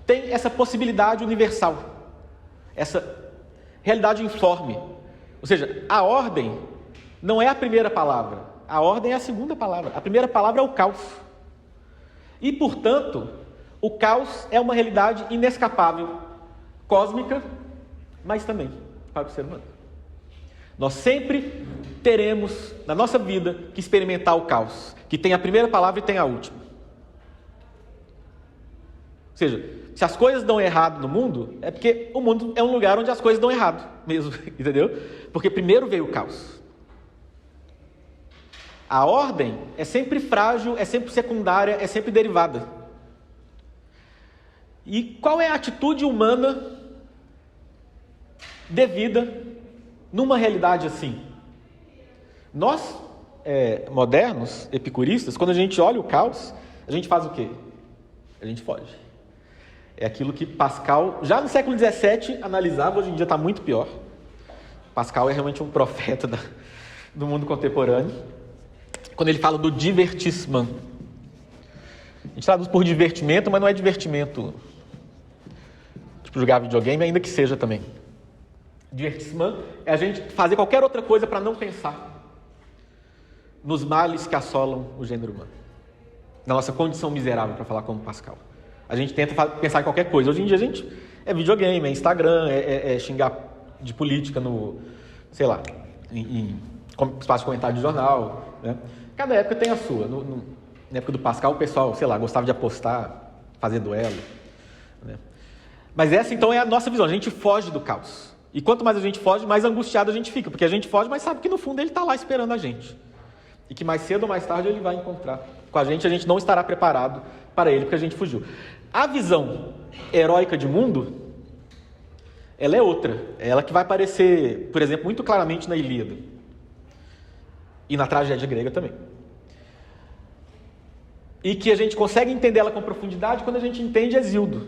tem essa possibilidade universal, essa realidade informe. Ou seja, a ordem não é a primeira palavra, a ordem é a segunda palavra. A primeira palavra é o caos. E, portanto, O caos é uma realidade inescapável, cósmica, mas também para o ser humano. Nós sempre teremos na nossa vida que experimentar o caos, que tem a primeira palavra e tem a última. Ou seja, se as coisas dão errado no mundo, é porque o mundo é um lugar onde as coisas dão errado mesmo, entendeu? Porque primeiro veio o caos. A ordem é sempre frágil, é sempre secundária, é sempre derivada. E qual é a atitude humana devida numa realidade assim? Nós, modernos, epicuristas, quando a gente olha o caos, a gente faz o quê? A gente foge. É aquilo que Pascal, já no século XVII, analisava, hoje em dia está muito pior. Pascal é realmente um profeta do mundo contemporâneo. Quando ele fala do divertissement. A gente traduz por divertimento, mas não é divertimento tipo jogar videogame, ainda que seja também. Divertissement é a gente fazer qualquer outra coisa para não pensar nos males que assolam o gênero humano. Na nossa condição miserável, para falar como Pascal. A gente tenta pensar em qualquer coisa. Hoje em dia a gente é videogame, é Instagram, é xingar de política no, sei lá, em espaço de comentário de jornal, né? Cada época tem a sua. Na época do Pascal, o pessoal, sei lá, gostava de apostar, fazer duelo, né? Mas essa então é a nossa visão. A gente foge do caos. E quanto mais a gente foge, mais angustiado a gente fica. Porque a gente foge, mas sabe que no fundo ele está lá esperando a gente. E que mais cedo ou mais tarde ele vai encontrar com a gente não estará preparado para ele, porque a gente fugiu. A visão heróica de mundo, ela é outra. É ela que vai aparecer, por exemplo, muito claramente na Ilíada. E na tragédia grega também. E que a gente consegue entender ela com profundidade quando a gente entende Hesíodo,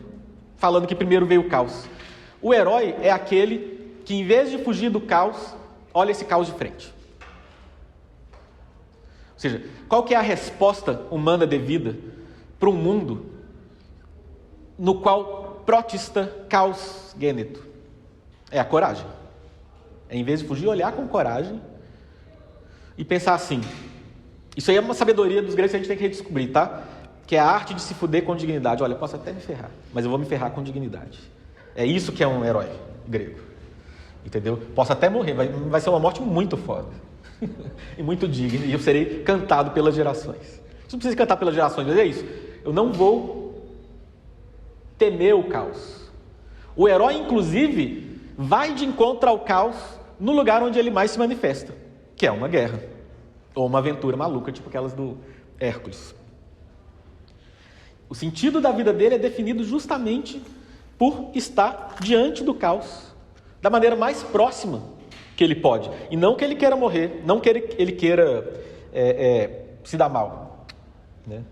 falando que primeiro veio o caos. O herói é aquele que, em vez de fugir do caos, olha esse caos de frente. Ou seja, qual que é a resposta humana devida para um mundo no qual protista caos gêneto? É a coragem. É, em vez de fugir, olhar com coragem e pensar assim. Isso aí é uma sabedoria dos gregos que a gente tem que redescobrir, tá? Que é a arte de se fuder com dignidade. Olha, eu posso até me ferrar, mas eu vou me ferrar com dignidade. É isso que é um herói grego. Entendeu? Posso até morrer, vai ser uma morte muito foda. E muito digna. E eu serei cantado pelas gerações. Você não precisa cantar pelas gerações, mas é isso. Eu não vou temer o caos. O herói, inclusive, vai de encontro ao caos no lugar onde ele mais se manifesta, que é uma guerra. Ou uma aventura maluca, tipo aquelas do Hércules. O sentido da vida dele é definido justamente por estar diante do caos, da maneira mais próxima que ele pode. E não que ele queira morrer, não que ele queira se dar mal, né?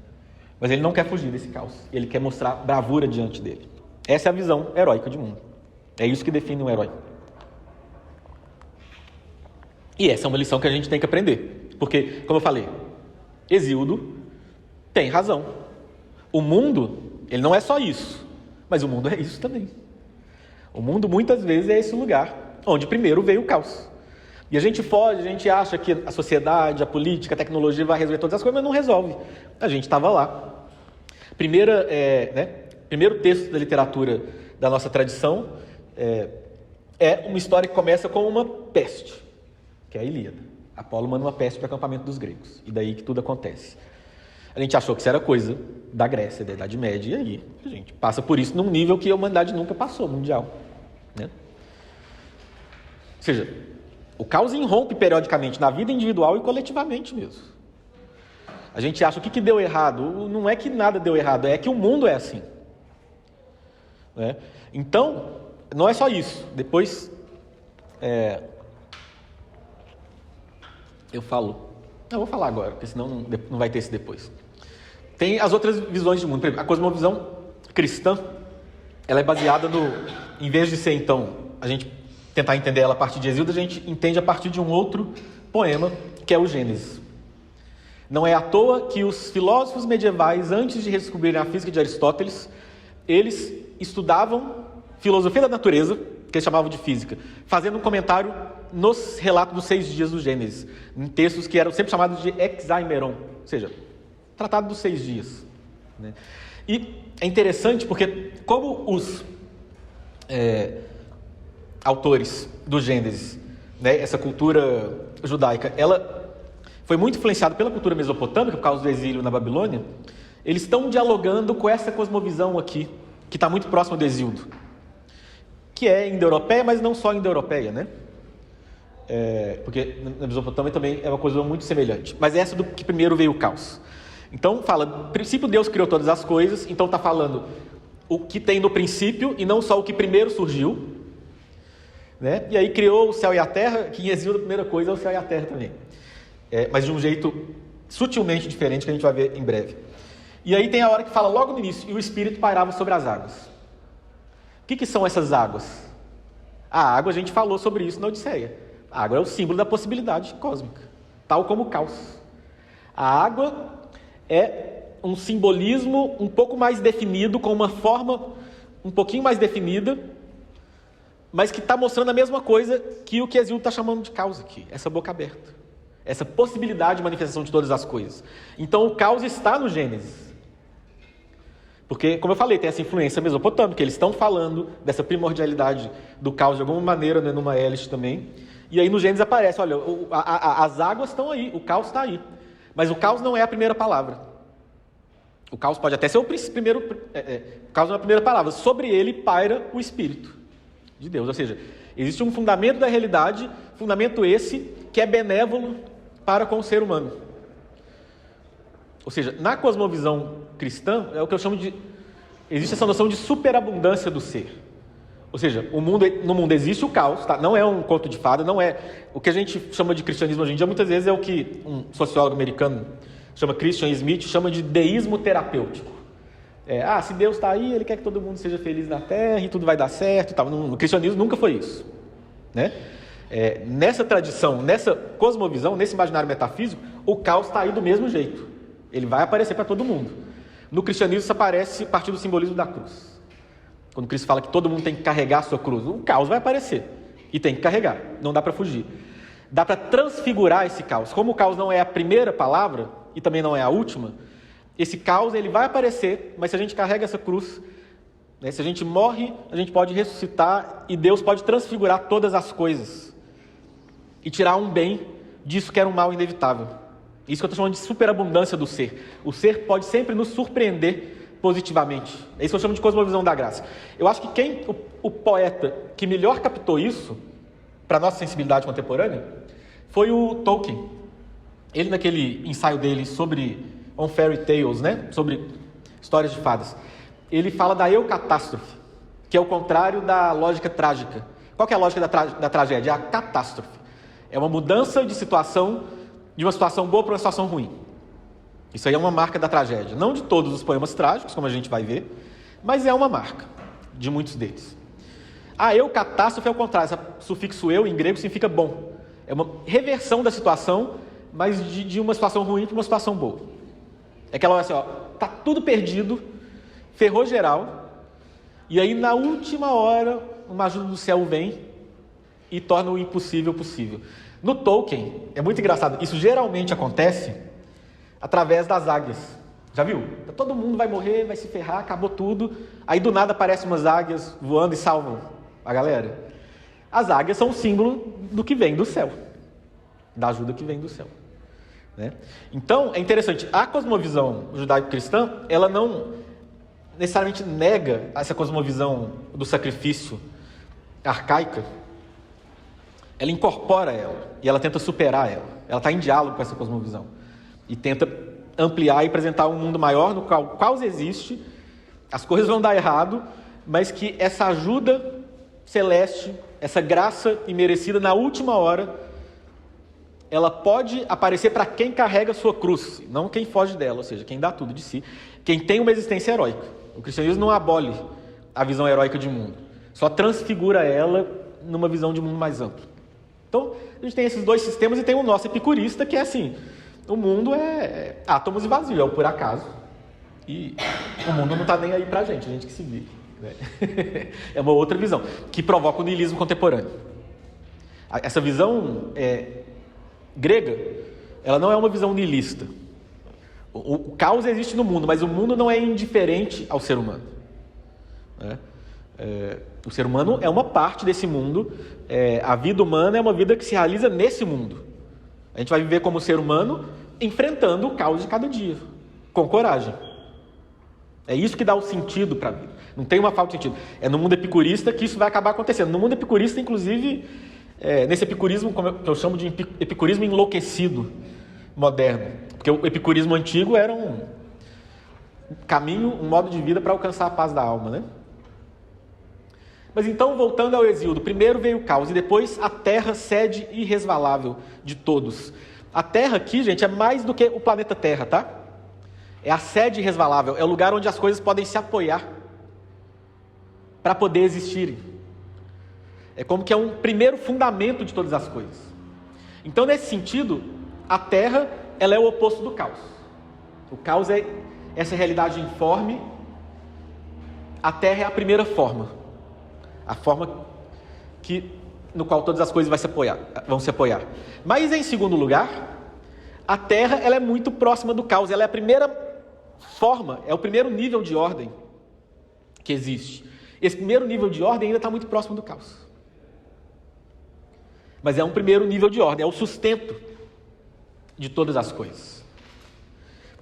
Mas ele não quer fugir desse caos. Ele quer mostrar bravura diante dele. Essa é a visão heróica de mundo. É isso que define um herói. E essa é uma lição que a gente tem que aprender. Porque, como eu falei, Hesíodo tem razão. O mundo, ele não é só isso, mas o mundo é isso também. O mundo, muitas vezes, é esse lugar onde primeiro veio o caos. E a gente foge, a gente acha que a sociedade, a política, a tecnologia vai resolver todas as coisas, mas não resolve. A gente estava lá. Primeiro texto da literatura da nossa tradição é uma história que começa com uma peste, que é a Ilíada. Apolo manda uma peste para o acampamento dos gregos. E daí que tudo acontece. A gente achou que isso era coisa da Grécia, da Idade Média. E aí a gente passa por isso num nível que a humanidade nunca passou, mundial, né? Ou seja, o caos irrompe periodicamente na vida individual e coletivamente mesmo. A gente acha o que deu errado. Não é que nada deu errado, é que o mundo é assim, né? Então, não é só isso. Depois... eu falo... Não, vou falar agora, porque senão não vai ter esse depois. Tem as outras visões de mundo. Por exemplo, a cosmovisão cristã, ela é baseada no... Em vez de ser, então, a gente tentar entender ela a partir de Hesíodo, a gente entende a partir de um outro poema, que é o Gênesis. Não é à toa que os filósofos medievais, antes de redescobrirem a física de Aristóteles, eles estudavam filosofia da natureza, que eles chamavam de física, fazendo um comentário nos relatos dos 6 dias do Gênesis, em textos que eram sempre chamados de Hexaimeron, ou seja, tratado dos 6 dias, né? E é interessante porque como os autores do Gênesis, né, essa cultura judaica, ela foi muito influenciada pela cultura mesopotâmica por causa do exílio na Babilônia, eles estão dialogando com essa cosmovisão aqui, que está muito próxima do Hesíodo, que é indo-europeia, mas não só indo-europeia, né? Porque na Mesopotâmia também é uma coisa muito semelhante. Mas é essa do que primeiro veio o caos. Então fala, no princípio Deus criou todas as coisas, então está falando o que tem no princípio e não só o que primeiro surgiu, né? E aí criou o céu e a terra, que em Hesíodo a primeira coisa é o céu e a terra também. Mas de um jeito sutilmente diferente que a gente vai ver em breve. E aí tem a hora que fala logo no início, e o Espírito pairava sobre as águas. O que são essas águas? A água, a gente falou sobre isso na Odisseia. A água é o símbolo da possibilidade cósmica, tal como o caos. A água é um simbolismo um pouco mais definido, com uma forma um pouquinho mais definida, mas que está mostrando a mesma coisa que o que Hesíodo está chamando de caos aqui, essa boca aberta, essa possibilidade de manifestação de todas as coisas. Então o caos está no Gênesis. Porque, como eu falei, tem essa influência mesopotâmica, eles estão falando dessa primordialidade do caos de alguma maneira, né, numa hélice também. E aí no Gênesis aparece, olha, as águas estão aí, o caos está aí. Mas o caos não é a primeira palavra. O caos pode até ser o primeiro... o caos não é a primeira palavra. Sobre ele paira o Espírito de Deus. Ou seja, existe um fundamento da realidade, fundamento esse que é benévolo para com o ser humano. Ou seja, na cosmovisão cristã, é o que eu chamo de... existe essa noção de superabundância do ser. Ou seja, no mundo existe o caos, tá? Não é um conto de fada, não é... O que a gente chama de cristianismo hoje em dia, muitas vezes é o que um sociólogo americano chama Christian Smith, chama de deísmo terapêutico. Se Deus está aí, Ele quer que todo mundo seja feliz na Terra e tudo vai dar certo e tal. No cristianismo nunca foi isso, né? Nessa tradição, nessa cosmovisão, nesse imaginário metafísico, o caos está aí do mesmo jeito. Ele vai aparecer para todo mundo. No cristianismo isso aparece a partir do simbolismo da cruz. Quando Cristo fala que todo mundo tem que carregar a sua cruz, o caos vai aparecer. E tem que carregar, não dá para fugir. Dá para transfigurar esse caos. Como o caos não é a primeira palavra, e também não é a última, esse caos ele vai aparecer, mas se a gente carrega essa cruz, né, se a gente morre, a gente pode ressuscitar, e Deus pode transfigurar todas as coisas. E tirar um bem disso que era um mal inevitável. Isso que eu estou chamando de superabundância do ser. O ser pode sempre nos surpreender positivamente. É isso que eu chamo de cosmovisão da graça. Eu acho que o poeta que melhor captou isso, para a nossa sensibilidade contemporânea, foi o Tolkien. Ele, naquele ensaio dele sobre On Fairy Tales, né? Sobre histórias de fadas, ele fala da eucatástrofe, que é o contrário da lógica trágica. Qual que é a lógica da tragédia? É a catástrofe. É uma mudança de situação, de uma situação boa para uma situação ruim. Isso aí é uma marca da tragédia. Não de todos os poemas trágicos, como a gente vai ver, mas é uma marca de muitos deles. A eucatástrofe é o contrário. Esse sufixo eu, em grego, significa bom. É uma reversão da situação, mas de uma situação ruim para uma situação boa. É aquela hora assim, tá tudo perdido, ferrou geral, e aí na última hora, uma ajuda do céu vem e torna o impossível possível. No Tolkien, é muito engraçado, isso geralmente acontece através das águias. Já viu? Todo mundo vai morrer, vai se ferrar, acabou tudo. Aí do nada aparecem umas águias voando e salvam a galera. As águias são um símbolo do que vem do céu, da ajuda que vem do céu, né? Então, é interessante, a cosmovisão judaico-cristã, ela não necessariamente nega essa cosmovisão do sacrifício arcaica, ela incorpora ela, e ela tenta superar ela. Ela está em diálogo com essa cosmovisão. E tenta ampliar e apresentar um mundo maior no qual o caos existe, as coisas vão dar errado, mas que essa ajuda celeste, essa graça imerecida na última hora, ela pode aparecer para quem carrega a sua cruz, não quem foge dela, ou seja, quem dá tudo de si, quem tem uma existência heróica. O cristianismo não abole a visão heróica de mundo, só transfigura ela numa visão de mundo mais amplo. Então, a gente tem esses dois sistemas e tem o nosso epicurista, que é assim... O mundo é átomos e vazio, é o por acaso. E o mundo não está nem aí para a gente que se vive, né? É uma outra visão, que provoca o niilismo contemporâneo. Essa visão grega, ela não é uma visão niilista. O caos existe no mundo, mas o mundo não é indiferente ao ser humano, né? O ser humano é uma parte desse mundo. A vida humana é uma vida que se realiza nesse mundo. A gente vai viver como ser humano, enfrentando o caos de cada dia, com coragem. É isso que dá o sentido para a vida. Não tem uma falta de sentido. É no mundo epicurista que isso vai acabar acontecendo. No mundo epicurista, inclusive, nesse epicurismo, que eu chamo de epicurismo enlouquecido moderno. Porque o epicurismo antigo era um caminho, um modo de vida para alcançar a paz da alma, né? Mas então, voltando ao Hesíodo, primeiro veio o caos e depois a terra, sede irresvalável de todos. A terra aqui, gente, é mais do que o planeta Terra, tá? É a sede irresvalável, é o lugar onde as coisas podem se apoiar para poder existirem. É como que é um primeiro fundamento de todas as coisas. Então, nesse sentido, a terra, ela é o oposto do caos. O caos é essa realidade informe, a terra é a primeira forma. A forma no qual todas as coisas vão se apoiar. Mas, em segundo lugar, a terra, ela é muito próxima do caos. Ela é a primeira forma, é o primeiro nível de ordem que existe. Esse primeiro nível de ordem ainda está muito próximo do caos. Mas é um primeiro nível de ordem, é o sustento de todas as coisas.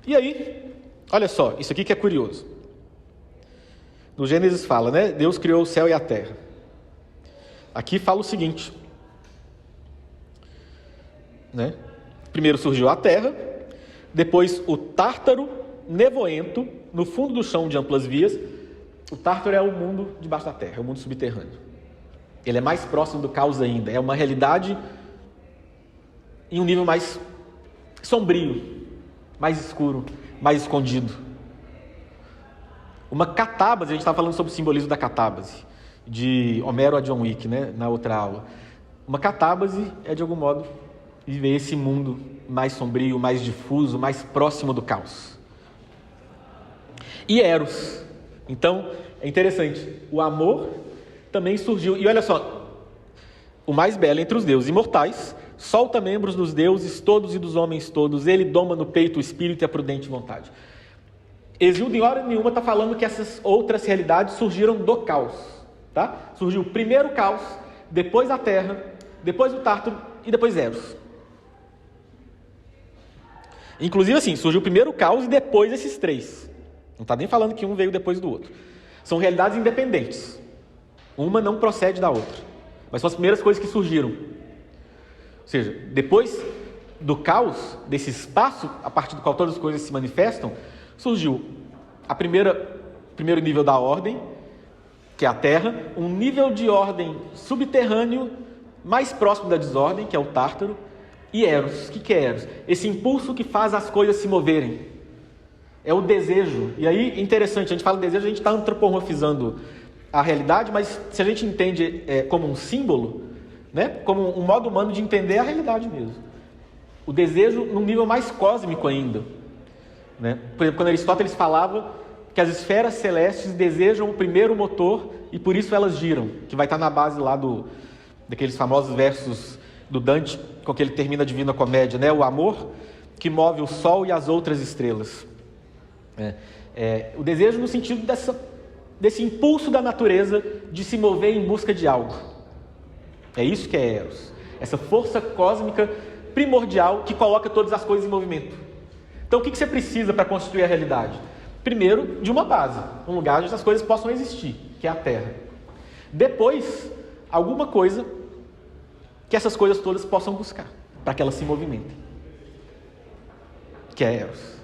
E aí, olha só, isso aqui que é curioso. No Gênesis fala, né? Deus criou o céu e a terra. Aqui fala o seguinte, né? Primeiro surgiu a terra, depois o Tártaro nevoento, no fundo do chão de amplas vias. O Tártaro é o mundo debaixo da terra, é o mundo subterrâneo. Ele é mais próximo do caos ainda, é uma realidade em um nível mais sombrio, mais escuro, mais escondido. Uma catábase, a gente estava falando sobre o simbolismo da catábase, de Homero a John Wick, né, na outra aula. Uma catábase é, de algum modo, viver esse mundo mais sombrio, mais difuso, mais próximo do caos. E Eros. Então, é interessante, o amor também surgiu. E olha só, o mais belo entre os deuses imortais, solta membros dos deuses todos e dos homens todos, ele doma no peito o espírito e a prudente vontade. Hesíodo, em hora nenhuma, está falando que essas outras realidades surgiram do caos. Tá? Surgiu primeiro o caos, depois a terra, depois o Tártaro e depois Eros. Inclusive assim, surgiu primeiro o caos e depois esses três. Não está nem falando que um veio depois do outro. São realidades independentes. Uma não procede da outra. Mas são as primeiras coisas que surgiram. Ou seja, depois do caos, desse espaço a partir do qual todas as coisas se manifestam, surgiu primeiro nível da ordem, que é a terra, um nível de ordem subterrâneo mais próximo da desordem, que é o Tártaro, e Eros. O que é Eros? Esse impulso que faz as coisas se moverem. É o desejo. E aí, interessante, a gente fala desejo, a gente está antropomorfizando a realidade, mas se a gente entende como um símbolo, né, como um modo humano de entender a realidade mesmo. O desejo num nível mais cósmico ainda. Né? Por exemplo, quando Aristóteles falava que as esferas celestes desejam o primeiro motor e por isso elas giram, que vai estar na base lá daqueles famosos versos do Dante, com que ele termina a Divina Comédia, né? O amor que move o sol e as outras estrelas. O desejo no sentido desse impulso da natureza de se mover em busca de algo. É isso que é Eros. Essa força cósmica primordial que coloca todas as coisas em movimento. Então, o que você precisa para constituir a realidade? Primeiro, de uma base, um lugar onde as coisas possam existir, que é a Terra. Depois, alguma coisa que essas coisas todas possam buscar, para que elas se movimentem, que é Eros.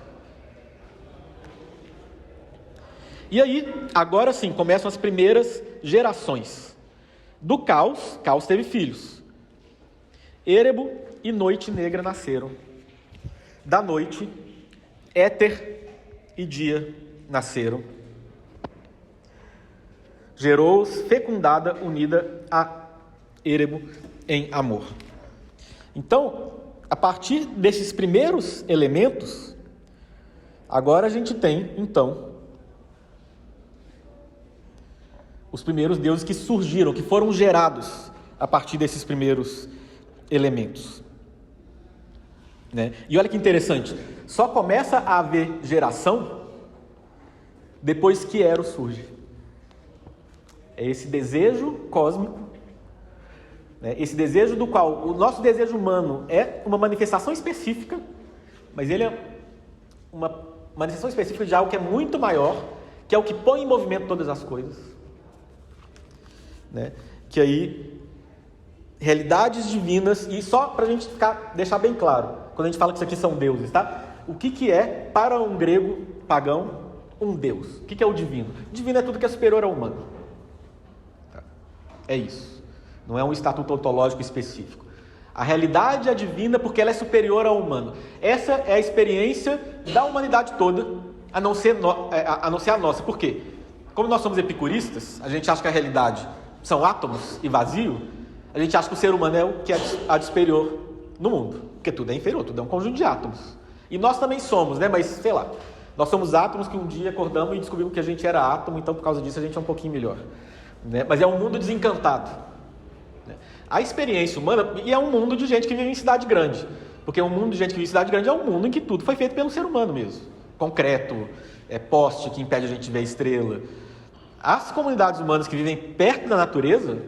E aí, agora sim, começam as primeiras gerações. Do caos teve filhos. Érebo e Noite Negra nasceram. Da noite, Éter e dia nasceram. Gerou-os fecundada, unida a Érebo em amor. Então, a partir desses primeiros elementos, agora a gente tem, então, os primeiros deuses que surgiram, que foram gerados a partir desses primeiros elementos. né? E olha que interessante, só começa a haver geração depois que Eros surge. É esse desejo cósmico, né? Esse desejo do qual o nosso desejo humano é uma manifestação específica, mas ele é uma manifestação específica de algo que é muito maior, que é o que põe em movimento todas as coisas, né? Que aí, realidades divinas, e só para a gente deixar bem claro, quando a gente fala que isso aqui são deuses, tá? O que é, para um grego pagão, um deus? O que é o divino? O divino é tudo que é superior ao humano. Tá? É isso. Não é um estatuto ontológico específico. A realidade é divina porque ela é superior ao humano. Essa é a experiência da humanidade toda, a não ser a nossa. Por quê? Como nós somos epicuristas, a gente acha que a realidade são átomos e vazio, a gente acha que o ser humano é o que é a de superior no mundo. Porque tudo é inferior, tudo é um conjunto de átomos. E nós também somos, né? Mas, sei lá, nós somos átomos que um dia acordamos e descobrimos que a gente era átomo, então por causa disso a gente é um pouquinho melhor, né? Mas é um mundo desencantado, né? A experiência humana, e é um mundo de gente que vive em cidade grande, porque um mundo de gente que vive em cidade grande é um mundo em que tudo foi feito pelo ser humano mesmo. Concreto, poste que impede a gente de ver estrela. As comunidades humanas que vivem perto da natureza,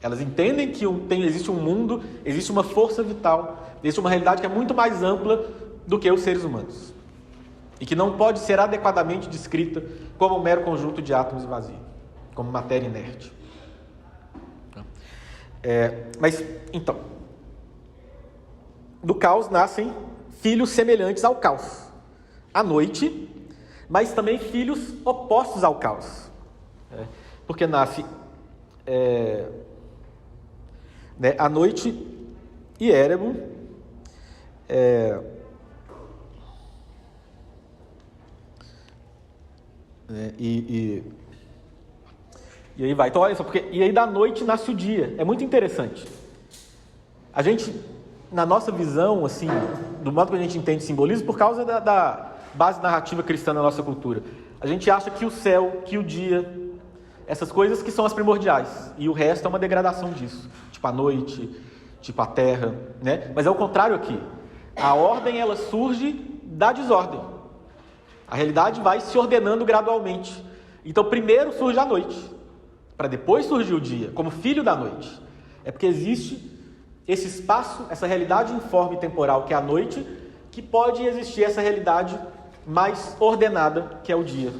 elas entendem que existe um mundo, existe uma força vital, existe uma realidade que é muito mais ampla do que os seres humanos. E que não pode ser adequadamente descrita como um mero conjunto de átomos e vazio, como matéria inerte. Mas, então, do caos nascem filhos semelhantes ao caos, à noite, mas também filhos opostos ao caos. Porque nasce à noite e Érebo, e aí vai. Então olha só, e aí da noite nasce o dia. É muito interessante. A gente, na nossa visão, assim, do modo que a gente entende simbolismo, por causa da base narrativa cristã na nossa cultura, a gente acha que o céu, que o dia, essas coisas que são as primordiais, e o resto é uma degradação disso, tipo a noite, tipo a terra, né? Mas é o contrário aqui. A ordem, ela surge da desordem. A realidade vai se ordenando gradualmente. Então primeiro surge a noite, para depois surgir o dia, como filho da noite. É porque existe esse espaço, essa realidade informe e temporal que é a noite, que pode existir essa realidade mais ordenada, que é o dia.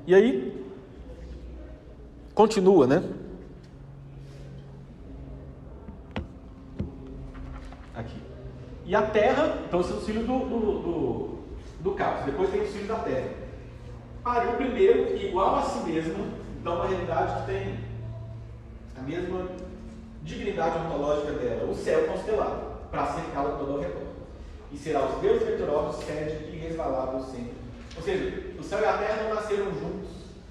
E aí, continua, né? Aqui. E a terra, então são os filhos do caos. Depois tem os filhos da terra. Pariu primeiro igual a si mesmo, então uma realidade que tem a mesma dignidade ontológica dela, o céu constelado, para cercá-la todo ao redor. E será os deuses venturosos, sede irresvalável sempre. Ou seja, o céu e a terra não nasceram juntos,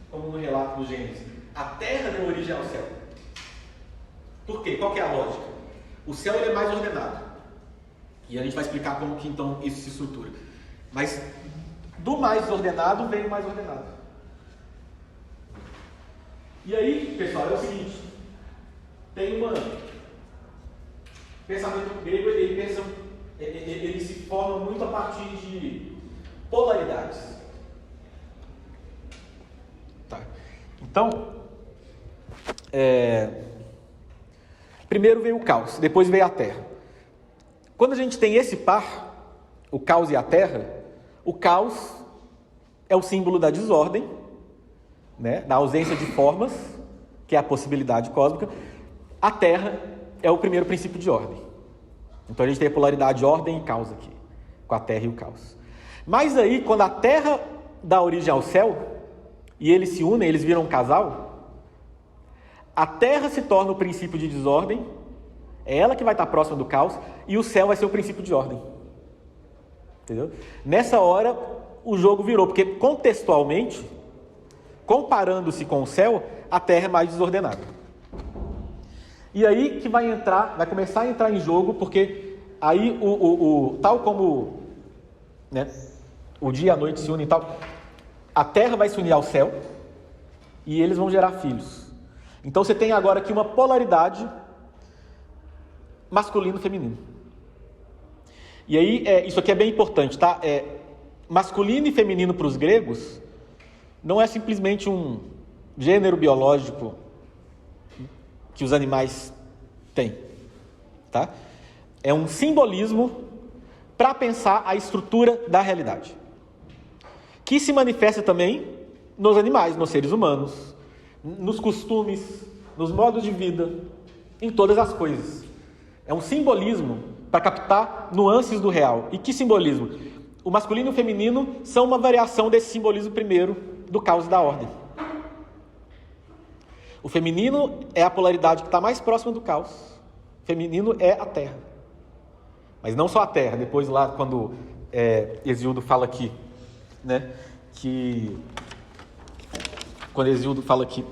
como no relato do Gênesis. A terra deu origem ao céu. Por quê? Qual que é a lógica? O céu ele é mais ordenado. E a gente vai explicar como que então isso se estrutura. Mas do mais ordenado vem o mais ordenado. E aí, pessoal, é o seguinte. Tem o pensamento grego, ele se forma muito a partir de polaridades. Tá. Então, primeiro veio o caos, depois veio a terra. Quando a gente tem esse par, o caos e a terra, o caos é o símbolo da desordem, né? Da ausência de formas, que é a possibilidade cósmica. A terra é o primeiro princípio de ordem. Então a gente tem a polaridade ordem e caos aqui, com a terra e o caos. Mas aí, quando a terra dá origem ao céu, e eles se unem, eles viram um casal, a terra se torna o princípio de desordem, é ela que vai estar próxima do caos, e o céu vai ser o princípio de ordem. Entendeu? Nessa hora, o jogo virou, porque contextualmente, comparando-se com o céu, a terra é mais desordenada. E aí que vai começar a entrar em jogo, porque aí tal como, né, o dia e a noite se unem e tal, a terra vai se unir ao céu e eles vão gerar filhos. Então você tem agora aqui uma polaridade masculino e feminino. E aí, isso aqui é bem importante, tá? Masculino e feminino para os gregos não é simplesmente um gênero biológico que os animais têm, tá? É um simbolismo para pensar a estrutura da realidade, que se manifesta também nos animais, nos seres humanos, nos costumes, nos modos de vida, em todas as coisas. É um simbolismo para captar nuances do real. E que simbolismo? O masculino e o feminino são uma variação desse simbolismo primeiro do caos e da ordem. O feminino é a polaridade que está mais próxima do caos. O feminino é a terra. Mas não só a terra. Depois lá, quando Hesíodo fala aqui, né, que... Quando Hesíodo fala aqui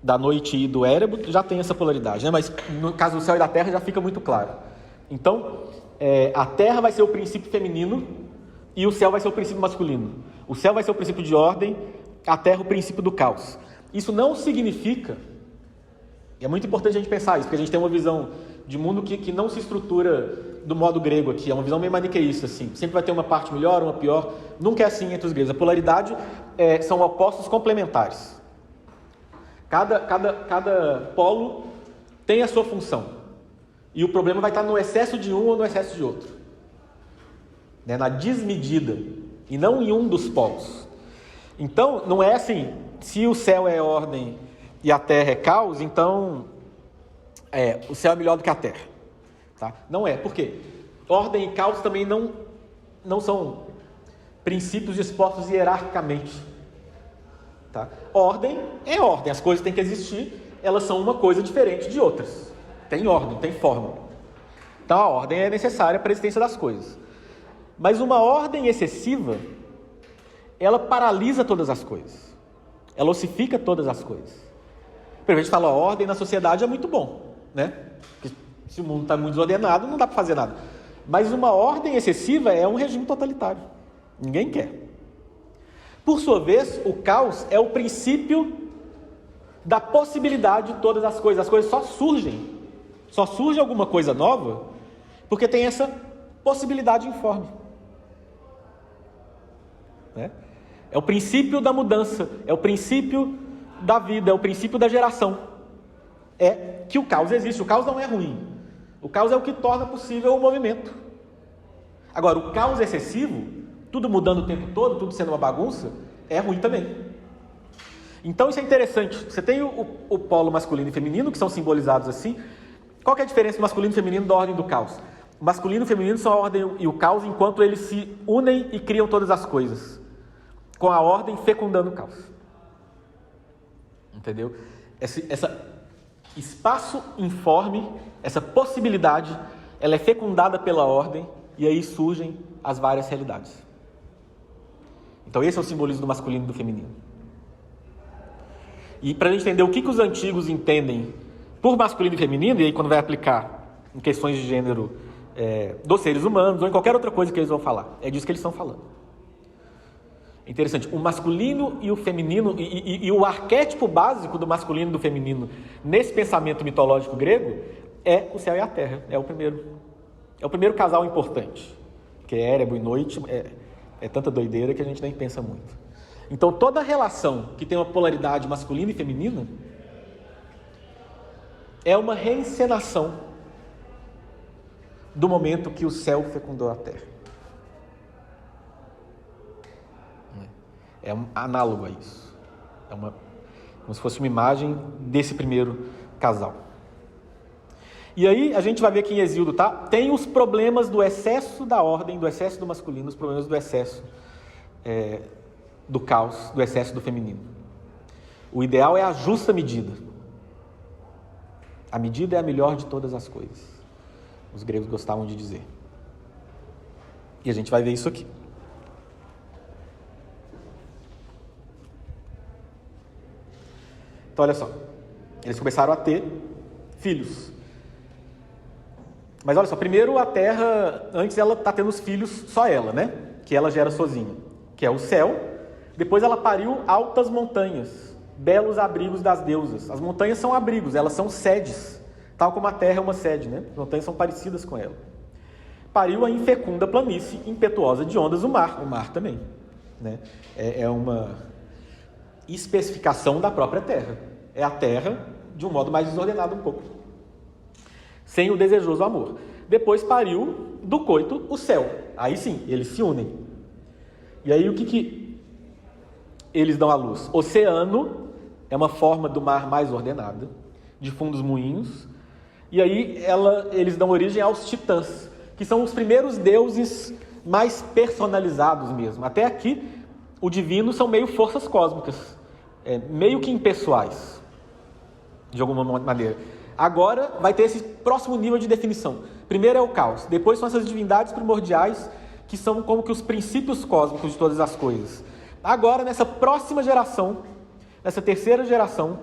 da noite e do Érebo, já tem essa polaridade, né? Mas no caso do céu e da terra já fica muito claro. Então, a terra vai ser o princípio feminino e o céu vai ser o princípio masculino. O céu vai ser o princípio de ordem, a terra o princípio do caos. Isso não significa, e é muito importante a gente pensar isso, porque a gente tem uma visão de mundo que não se estrutura do modo grego aqui, é uma visão meio maniqueísta, assim. Sempre vai ter uma parte melhor, uma pior. Nunca é assim entre os gregos. A polaridade são opostos complementares. Cada polo tem a sua função. E o problema vai estar no excesso de um ou no excesso de outro. Né? Na desmedida. E não em um dos polos. Então, não é assim, se o céu é ordem e a terra é caos, então o céu é melhor do que a terra. Tá? Não é. Por quê? Ordem e caos também não são princípios dispostos hierarquicamente. Tá? Ordem é ordem, as coisas têm que existir, elas são uma coisa diferente de outras. Tem ordem, tem forma. Então a ordem é necessária para a existência das coisas. Mas uma ordem excessiva, ela paralisa todas as coisas. Ela ossifica todas as coisas. Por exemplo, a gente fala, a ordem na sociedade é muito bom, né? Porque se o mundo está muito desordenado, não dá para fazer nada. Mas uma ordem excessiva é um regime totalitário. Ninguém quer. Por sua vez, o caos é o princípio da possibilidade de todas as coisas. As coisas só surgem. Só surge alguma coisa nova porque tem essa possibilidade informe. Né? É o princípio da mudança. É o princípio da vida. É o princípio da geração. É que o caos existe. O caos não é ruim. O caos é o que torna possível o movimento. Agora, o caos excessivo, tudo mudando o tempo todo, tudo sendo uma bagunça, é ruim também. Então isso é interessante. Você tem o polo masculino e feminino, que são simbolizados assim. Qual que é a diferença do masculino e feminino da ordem do caos? O masculino e o feminino são a ordem e o caos, enquanto eles se unem e criam todas as coisas, com a ordem fecundando o caos. Entendeu? Essa espaço informe, essa possibilidade, ela é fecundada pela ordem e aí surgem as várias realidades. Então esse é o simbolismo do masculino e do feminino. E para a gente entender o que os antigos entendem por masculino e feminino, e aí quando vai aplicar em questões de gênero dos seres humanos ou em qualquer outra coisa que eles vão falar, é disso que eles estão falando. É interessante, o masculino e o feminino, e o arquétipo básico do masculino e do feminino nesse pensamento mitológico grego é o céu e a terra, é o primeiro casal importante, que é Érebo e Noite, é tanta doideira que a gente nem pensa muito. Então toda relação que tem uma polaridade masculina e feminina é uma reencenação do momento que o céu fecundou a terra. É análogo a isso. Como se fosse uma imagem desse primeiro casal. E aí a gente vai ver que em Hesíodo, tá? Tem os problemas do excesso da ordem, do excesso do masculino, os problemas do excesso do caos, do excesso do feminino. O ideal é a justa medida. A medida é a melhor de todas as coisas. Os gregos gostavam de dizer. E a gente vai ver isso aqui. Então, olha só. Eles começaram a ter filhos. Mas olha só, primeiro a terra, antes ela está tendo os filhos, só ela, né? Que ela gera sozinha. Que é o céu, Depois ela pariu altas montanhas, belos abrigos das deusas. As montanhas são abrigos, elas são sedes, tal como a terra é uma sede, né? As montanhas são parecidas com ela. Pariu a infecunda planície, impetuosa de ondas, o mar também, né? É uma especificação da própria terra. É a terra de um modo mais desordenado um pouco, sem o desejoso amor. Depois pariu do coito o céu. Aí sim, eles se unem. E aí o que eles dão à luz? Oceano é uma forma do mar mais ordenada, de fundos moinhos. E aí eles dão origem aos titãs, que são os primeiros deuses mais personalizados mesmo. Até aqui, o divino são meio forças cósmicas, meio que impessoais, de alguma maneira. Agora vai ter esse próximo nível de definição. Primeiro é o caos, depois são essas divindades primordiais, que são como que os princípios cósmicos de todas as coisas. Agora, nessa próxima geração, nessa terceira geração,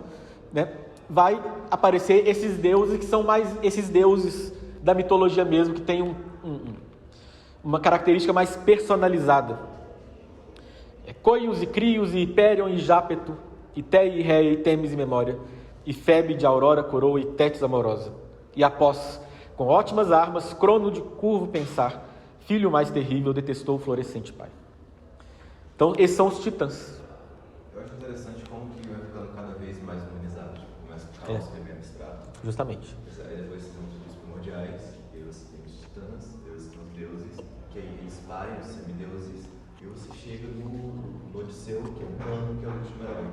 né, vai aparecer esses deuses que são mais esses deuses da mitologia mesmo, que tem uma característica mais personalizada. Coios e Crios, e Hiperion e Jápeto, e Té e Ré, e Temis e Memória, e Febe de Aurora, Coroa, e Tétis amorosa. E após, com ótimas armas, Crono de curvo pensar, filho mais terrível, detestou o florescente pai. Então, esses são os titãs. Eu acho interessante como que vai ficando cada vez mais humanizado. Tipo, começa com o caos, que é bem abstrato. Justamente. Aí depois temos os primordiais, Deus tem os titãs, Deus tem os deuses, que aí eles parem, os semideuses, e você chega no Odisseu, que é um plano, que é o último herói.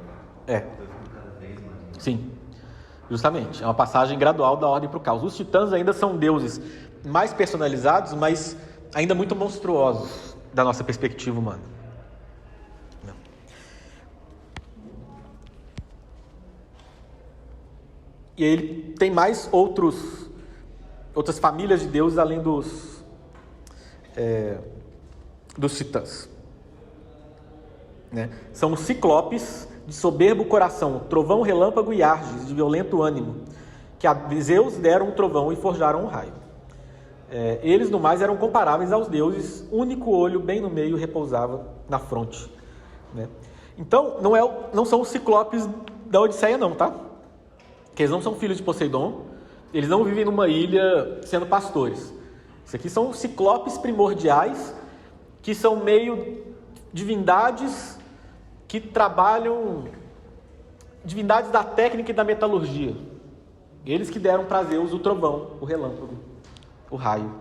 Vai ficando cada vez mais. Sim, justamente. É uma passagem gradual da ordem para o caos. Os titãs ainda são deuses mais personalizados, mas ainda muito monstruosos da nossa perspectiva humana. E aí ele tem mais outras famílias de deuses além dos titãs, né? São os ciclopes, de soberbo coração, trovão, relâmpago e arges, de violento ânimo, que a Zeus deram um trovão e forjaram um raio. Eles, no mais, eram comparáveis aos deuses, único olho bem no meio repousava na fronte, né? Então, não são os ciclopes da Odisseia não, tá? Que eles não são filhos de Poseidon, eles não vivem numa ilha sendo pastores. Isso aqui são ciclopes primordiais, que são meio divindades que trabalham, divindades da técnica e da metalurgia. Eles que deram para Zeus o trovão, o relâmpago, o raio.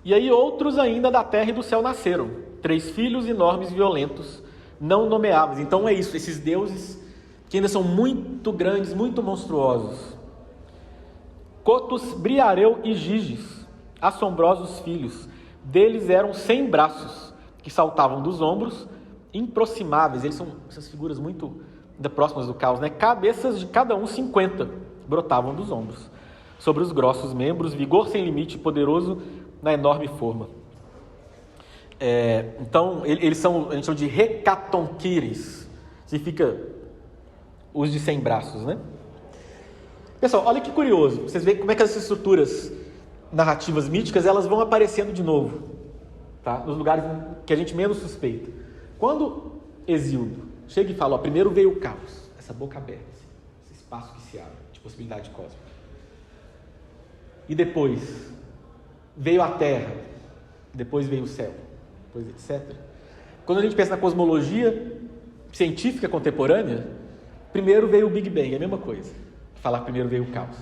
E aí outros ainda da terra e do céu nasceram, 3 filhos enormes e violentos, não nomeáveis. Então é isso, esses deuses que ainda são muito grandes, muito monstruosos. Cotus, Briareu e Giges, assombrosos filhos, deles eram 100 braços, que saltavam dos ombros, improximáveis. Eles são essas figuras muito próximas do caos, né? Cabeças de cada um 50 brotavam dos ombros. Sobre os grossos membros, vigor sem limite, poderoso na enorme forma. Então, eles são, a gente chama de Hecatonquires, significa os de 100 braços, né? Pessoal, olha que curioso, vocês veem como é que as estruturas narrativas míticas, elas vão aparecendo de novo, tá? Nos lugares que a gente menos suspeita. Quando Hesíodo chega e fala, primeiro veio o caos, essa boca aberta, esse espaço que se abre, de possibilidade cósmica. E depois veio a terra, depois veio o céu, depois etc. Quando a gente pensa na cosmologia científica contemporânea, primeiro veio o Big Bang, é a mesma coisa. Falar primeiro veio o caos.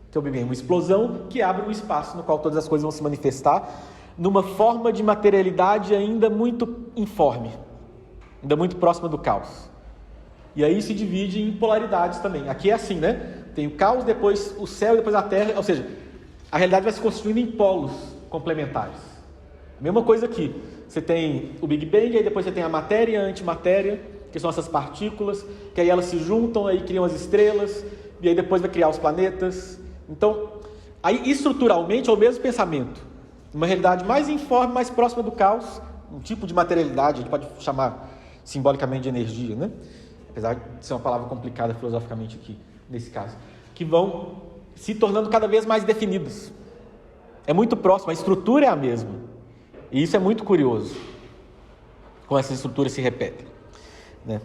Então o Big Bang é uma explosão que abre um espaço no qual todas as coisas vão se manifestar numa forma de materialidade ainda muito informe, ainda muito próxima do caos. E aí se divide em polaridades também. Aqui é assim, né? Tem o caos, depois o céu e depois a terra, ou seja, a realidade vai se constituindo em polos complementares. A mesma coisa aqui. Você tem o Big Bang, aí depois você tem a matéria e a antimatéria, que são essas partículas, que aí elas se juntam, aí criam as estrelas, e aí depois vai criar os planetas. Então, aí estruturalmente é o mesmo pensamento. Uma realidade mais informe, mais próxima do caos, um tipo de materialidade, a gente pode chamar simbolicamente de energia, né? Apesar de ser uma palavra complicada filosoficamente aqui, nesse caso, que vão se tornando cada vez mais definidos. É muito próximo, a estrutura é a mesma. E isso é muito curioso, como essas estruturas se repetem, né?